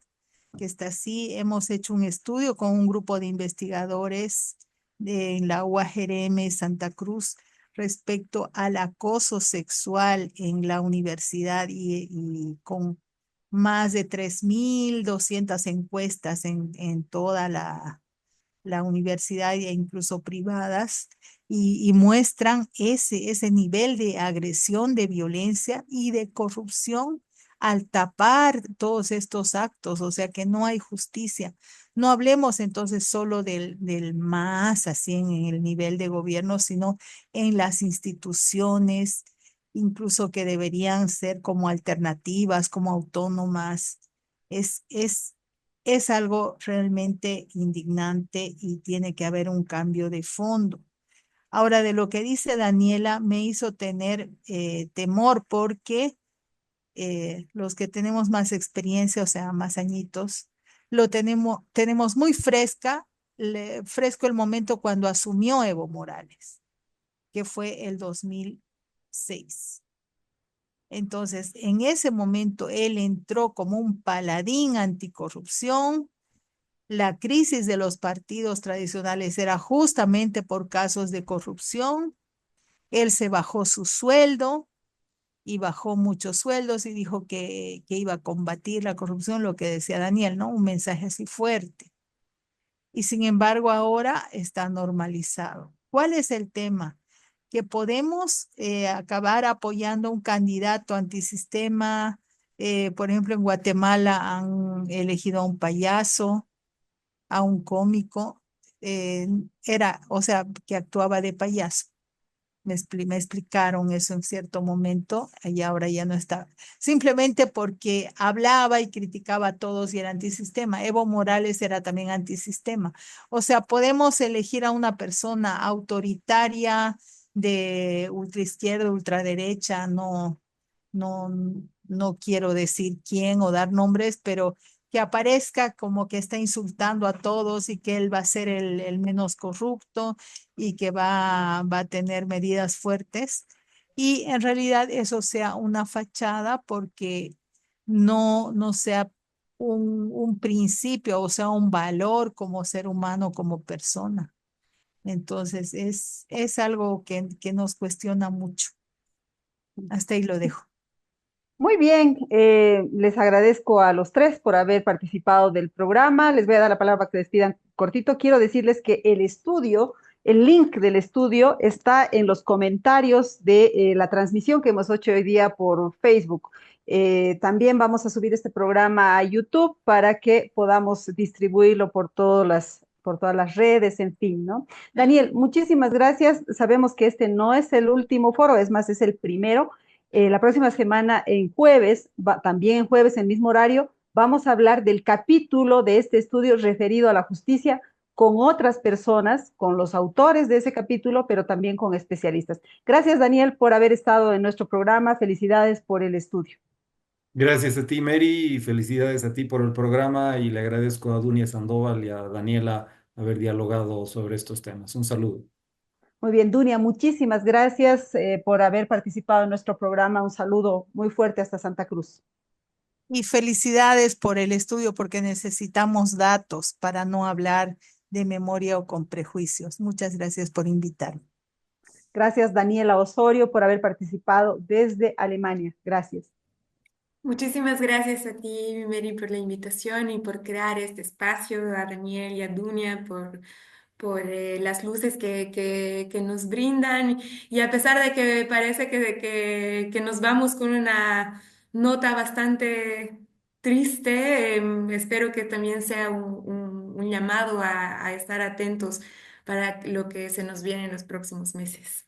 que está así. Hemos hecho un estudio con un grupo de investigadores en la UAGRM Santa Cruz respecto al acoso sexual en la universidad y con más de 3.200 encuestas en toda la universidad e incluso privadas, y muestran ese nivel de agresión, de violencia y de corrupción al tapar todos estos actos, o sea que no hay justicia. No hablemos entonces solo del más, así en el nivel de gobierno, sino en las instituciones, incluso que deberían ser como alternativas, como autónomas. Es algo realmente indignante y tiene que haber un cambio de fondo. Ahora, de lo que dice Daniela, me hizo tener temor porque los que tenemos más experiencia, o sea, más añitos, tenemos muy fresco el momento cuando asumió Evo Morales, que fue el 2006. Entonces, en ese momento, él entró como un paladín anticorrupción. La crisis de los partidos tradicionales era justamente por casos de corrupción. Él se bajó su sueldo y bajó muchos sueldos y dijo que iba a combatir la corrupción, lo que decía Daniel, ¿no? Un mensaje así fuerte. Y sin embargo, ahora está normalizado. ¿Cuál es el tema? Que podemos acabar apoyando a un candidato antisistema. Por ejemplo, en Guatemala han elegido a un payaso, a un cómico, o sea, que actuaba de payaso. Me explicaron eso en cierto momento y ahora ya no está. Simplemente porque hablaba y criticaba a todos y era antisistema. Evo Morales era también antisistema. O sea, podemos elegir a una persona autoritaria de ultraizquierda, ultraderecha, no, no quiero decir quién o dar nombres, pero que aparezca como que está insultando a todos y que él va a ser el menos corrupto y que va a tener medidas fuertes. Y en realidad eso sea una fachada porque no se ha un principio, o sea, un valor como ser humano, como persona. Entonces, es algo que nos cuestiona mucho. Hasta ahí lo dejo. Muy bien, les agradezco a los tres por haber participado del programa. Les voy a dar la palabra para que se despidan cortito. Quiero decirles que el estudio, el link del estudio está en los comentarios de la transmisión que hemos hecho hoy día por Facebook. También vamos a subir este programa a YouTube para que podamos distribuirlo por todas las redes, en fin, ¿no? Daniel, muchísimas gracias. Sabemos que este no es el último foro, es más, es el primero. La próxima semana, en jueves, también en jueves, en el mismo horario, vamos a hablar del capítulo de este estudio referido a la justicia con otras personas, con los autores de ese capítulo, pero también con especialistas. Gracias, Daniel, por haber estado en nuestro programa. Felicidades por el estudio. Gracias a ti, Mary, y felicidades a ti por el programa y le agradezco a Dunia Sandoval y a Daniela haber dialogado sobre estos temas. Un saludo. Muy bien, Dunia, muchísimas gracias por haber participado en nuestro programa. Un saludo muy fuerte hasta Santa Cruz. Y felicidades por el estudio, porque necesitamos datos para no hablar de memoria o con prejuicios. Muchas gracias por invitarme. Gracias, Daniela Osorio, por haber participado desde Alemania. Gracias. Muchísimas gracias a ti, Mary, por la invitación y por crear este espacio, a Daniel y a Dunia por las luces que nos brindan. Y a pesar de que parece que nos vamos con una nota bastante triste, espero que también sea un llamado a estar atentos para lo que se nos viene en los próximos meses.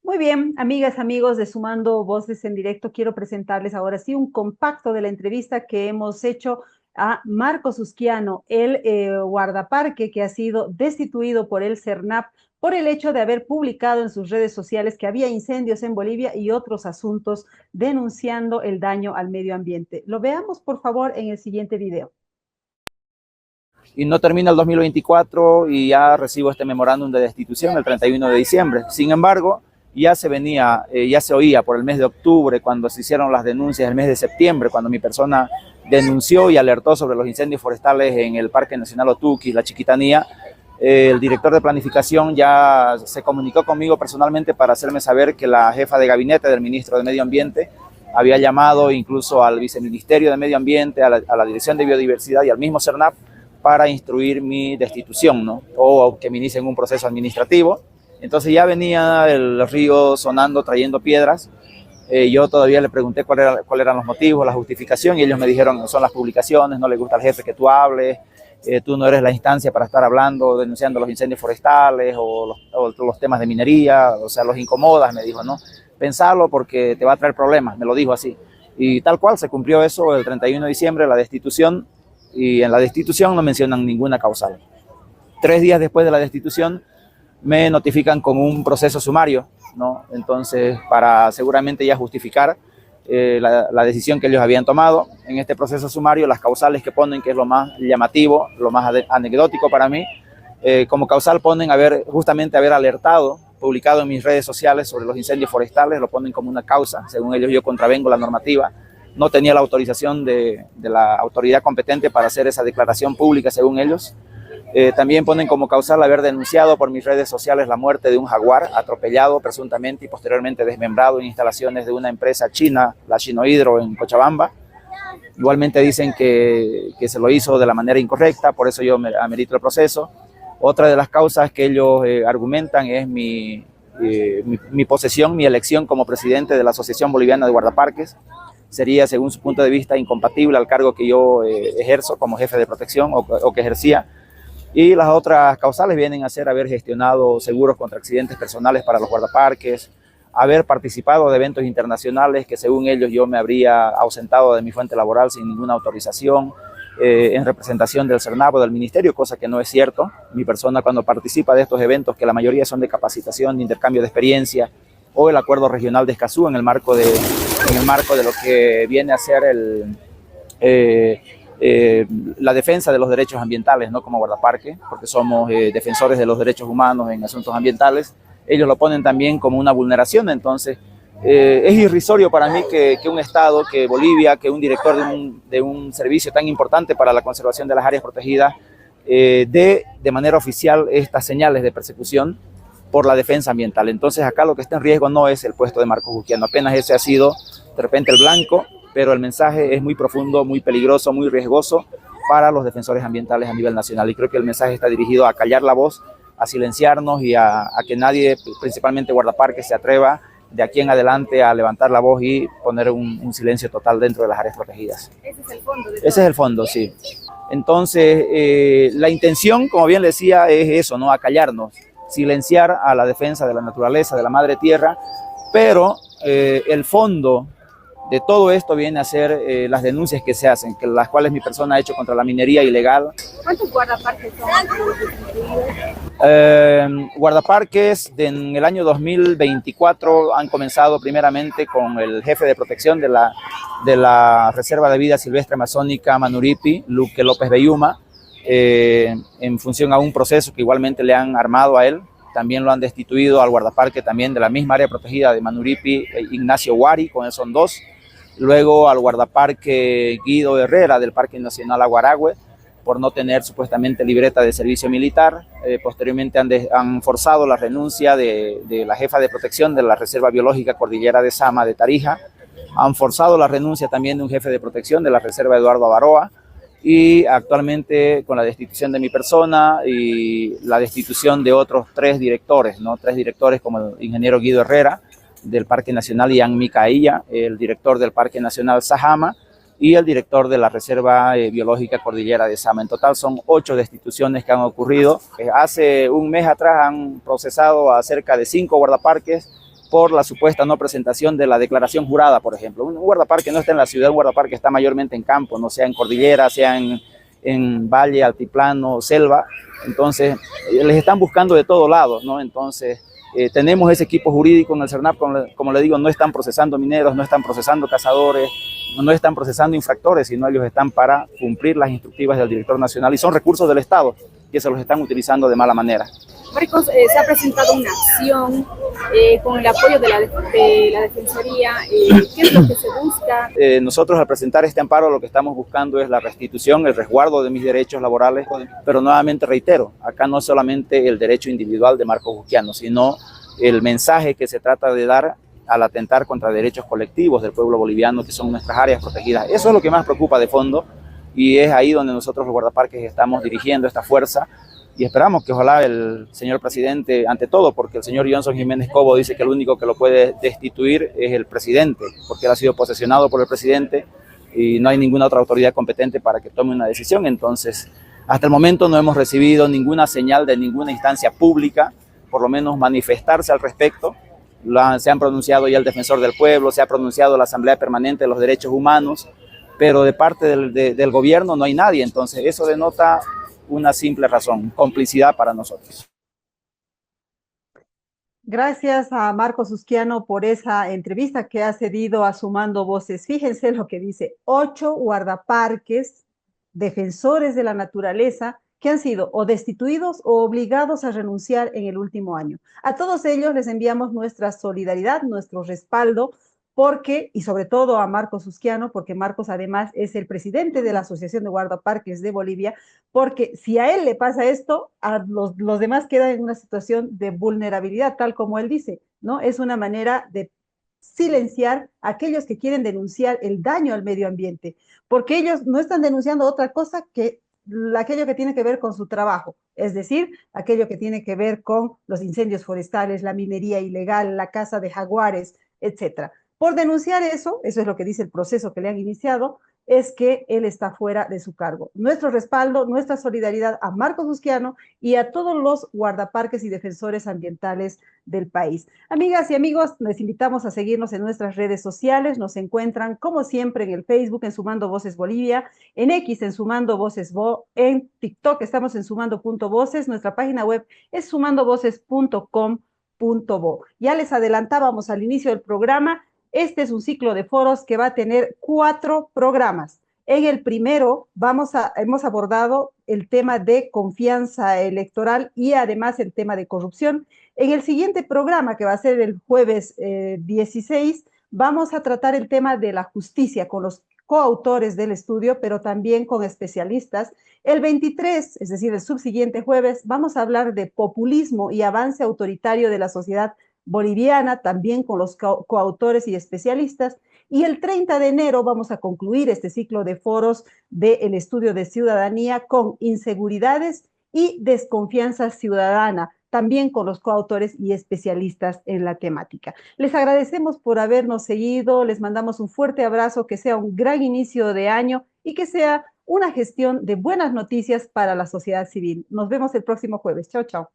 Muy bien, amigas, amigos de Sumando Voces en Directo, quiero presentarles ahora sí un compacto de la entrevista que hemos hecho a Marco Susquiano, el guardaparque que ha sido destituido por el CERNAP por el hecho de haber publicado en sus redes sociales que había incendios en Bolivia y otros asuntos denunciando el daño al medio ambiente. Lo veamos, por favor, en el siguiente video. Y no termina el 2024 y ya recibo este memorándum de destitución el 31 de diciembre. Sin embargo, ya se oía por el mes de octubre, cuando se hicieron las denuncias, el mes de septiembre, cuando mi persona denunció y alertó sobre los incendios forestales en el Parque Nacional Otuqui, la Chiquitanía. El director de planificación ya se comunicó conmigo personalmente para hacerme saber que la jefa de gabinete del ministro de Medio Ambiente había llamado incluso al viceministerio de Medio Ambiente, a la Dirección de Biodiversidad y al mismo CERNAP para instruir mi destitución, ¿no? O que me inicien un proceso administrativo. Entonces ya venía el río sonando, trayendo piedras. Yo todavía le pregunté cuáles eran los motivos, la justificación, y ellos me dijeron, son las publicaciones, no le gusta al jefe que tú hables, tú no eres la instancia para estar hablando, denunciando los incendios forestales o los temas de minería, o sea, los incomodas, me dijo, ¿no? Pensalo porque te va a traer problemas, me lo dijo así. Y tal cual, se cumplió eso el 31 de diciembre, la destitución, y en la destitución no mencionan ninguna causal. 3 días después de la destitución me notifican con un proceso sumario, ¿no? Entonces, para seguramente ya justificar la decisión que ellos habían tomado. En este proceso sumario, las causales que ponen, que es lo más llamativo, lo más anecdótico para mí, como causal ponen justamente haber alertado, publicado en mis redes sociales sobre los incendios forestales, lo ponen como una causa. Según ellos, yo contravengo la normativa, no tenía la autorización de la autoridad competente para hacer esa declaración pública, según ellos. También ponen como causal haber denunciado por mis redes sociales la muerte de un jaguar atropellado presuntamente y posteriormente desmembrado en instalaciones de una empresa china, la Chinohydro, en Cochabamba. Igualmente dicen que se lo hizo de la manera incorrecta, por eso yo amerito el proceso. Otra de las causas que ellos argumentan es mi posesión, mi elección como presidente de la Asociación Boliviana de Guardaparques. Sería, según su punto de vista, incompatible al cargo que yo ejerzo como jefe de protección o que ejercía. Y las otras causales vienen a ser haber gestionado seguros contra accidentes personales para los guardaparques, haber participado de eventos internacionales que según ellos yo me habría ausentado de mi fuente laboral sin ninguna autorización, en representación del CERNAP o del ministerio, cosa que no es cierto. Mi persona, cuando participa de estos eventos, que la mayoría son de capacitación, de intercambio de experiencia, o el acuerdo regional de Escazú en el marco de lo que viene a ser la defensa de los derechos ambientales, no como guardaparque, porque somos defensores de los derechos humanos en asuntos ambientales. Ellos lo ponen también como una vulneración. Entonces Es irrisorio para mí que un Estado, que Bolivia, que un director de un servicio tan importante para la conservación de las áreas protegidas, dé de manera oficial estas señales de persecución por la defensa ambiental. Entonces acá lo que está en riesgo no es el puesto de Marcos Jusquiano, apenas ese ha sido de repente el blanco, pero el mensaje es muy profundo, muy peligroso, muy riesgoso para los defensores ambientales a nivel nacional, y creo que el mensaje está dirigido a callar la voz, a silenciarnos y a que nadie, principalmente guardaparques, se atreva de aquí en adelante a levantar la voz y poner un silencio total dentro de las áreas protegidas. Ese es el fondo. Ese es el fondo, sí. Entonces, la intención, como bien le decía, es eso, ¿no? Acallarnos, silenciar a la defensa de la naturaleza, de la madre tierra, pero el fondo de todo esto viene a ser las denuncias que se hacen, que las cuales mi persona ha hecho contra la minería ilegal. ¿Cuántos guardaparques son? Guardaparques en el año 2024 han comenzado primeramente con el jefe de protección de la Reserva de Vida Silvestre Amazónica Manuripi, Luque López Beyuma, en función a un proceso que igualmente le han armado a él. También lo han destituido al guardaparque también de la misma área protegida de Manuripi, Ignacio Huari, con él son 2. Luego al guardaparque Guido Herrera del Parque Nacional Aguaragüe, por no tener supuestamente libreta de servicio militar. Posteriormente han forzado la renuncia de la jefa de protección de la Reserva Biológica Cordillera de Sama de Tarija. Han forzado la renuncia también de un jefe de protección de la Reserva Eduardo Avaroa. Y actualmente con la destitución de mi persona y la destitución de otros 3 directores, ¿no? 3 directores como el ingeniero Guido Herrera del Parque Nacional Ian Micailla, el director del Parque Nacional Sajama y el director de la Reserva Biológica Cordillera de Sama. En total son 8 destituciones que han ocurrido. Hace un mes atrás han procesado a cerca de 5 guardaparques por la supuesta no presentación de la declaración jurada, por ejemplo. Un guardaparque no está en la ciudad, un guardaparque está mayormente en campo, no sea en cordillera, sea en valle, altiplano, selva. Entonces, les están buscando de todos lados, ¿no? Entonces, tenemos ese equipo jurídico en el CERNAP, como le digo, no están procesando mineros, no están procesando cazadores, no están procesando infractores, sino ellos están para cumplir las instructivas del director nacional y son recursos del Estado que se los están utilizando de mala manera. Marcos, se ha presentado una acción con el apoyo de la Defensoría. ¿Qué es lo que se busca? Nosotros al presentar este amparo lo que estamos buscando es la restitución, el resguardo de mis derechos laborales, pero nuevamente reitero, acá no es solamente el derecho individual de Marcos Jusquiano, sino el mensaje que se trata de dar al atentar contra derechos colectivos del pueblo boliviano, que son nuestras áreas protegidas. Eso es lo que más preocupa de fondo y es ahí donde nosotros los guardaparques estamos dirigiendo esta fuerza. Y esperamos que ojalá el señor presidente, ante todo, porque el señor Johnson Jiménez Cobo dice que el único que lo puede destituir es el presidente, porque él ha sido posesionado por el presidente y no hay ninguna otra autoridad competente para que tome una decisión. Entonces, hasta el momento no hemos recibido ninguna señal de ninguna instancia pública, por lo menos manifestarse al respecto. Se han pronunciado ya el Defensor del Pueblo, se ha pronunciado la Asamblea Permanente de los Derechos Humanos, pero de parte del gobierno no hay nadie. Entonces, eso denota una simple razón, complicidad para nosotros. Gracias a Marcos Jusquiano por esa entrevista que ha cedido a Sumando Voces. Fíjense lo que dice: 8 guardaparques, defensores de la naturaleza, que han sido o destituidos o obligados a renunciar en el último año. A todos ellos les enviamos nuestra solidaridad, nuestro respaldo, porque, y sobre todo a Marcos Jusquiano, porque Marcos además es el presidente de la Asociación de Guardaparques de Bolivia, porque si a él le pasa esto, a los demás quedan en una situación de vulnerabilidad, tal como él dice, ¿no? Es una manera de silenciar a aquellos que quieren denunciar el daño al medio ambiente, porque ellos no están denunciando otra cosa que aquello que tiene que ver con su trabajo, es decir, aquello que tiene que ver con los incendios forestales, la minería ilegal, la caza de jaguares, etcétera. Por denunciar eso es lo que dice el proceso que le han iniciado, es que él está fuera de su cargo. Nuestro respaldo, nuestra solidaridad a Marcos Jusquiano y a todos los guardaparques y defensores ambientales del país. Amigas y amigos, les invitamos a seguirnos en nuestras redes sociales. Nos encuentran, como siempre, en el Facebook, en Sumando Voces Bolivia, en X, en Sumando Voces en TikTok estamos en sumando.voces, nuestra página web es sumandovoces.com.bo. Ya les adelantábamos al inicio del programa. Este es un ciclo de foros que va a tener 4 programas. En el primero hemos abordado el tema de confianza electoral y además el tema de corrupción. En el siguiente programa, que va a ser el jueves 16, vamos a tratar el tema de la justicia con los coautores del estudio, pero también con especialistas. El 23, es decir, el subsiguiente jueves, vamos a hablar de populismo y avance autoritario de la sociedad boliviana, también con los coautores y especialistas. Y el 30 de enero vamos a concluir este ciclo de foros del estudio de ciudadanía con inseguridades y desconfianza ciudadana, también con los coautores y especialistas en la temática. Les agradecemos por habernos seguido, les mandamos un fuerte abrazo, que sea un gran inicio de año y que sea una gestión de buenas noticias para la sociedad civil. Nos vemos el próximo jueves. Chao, chao.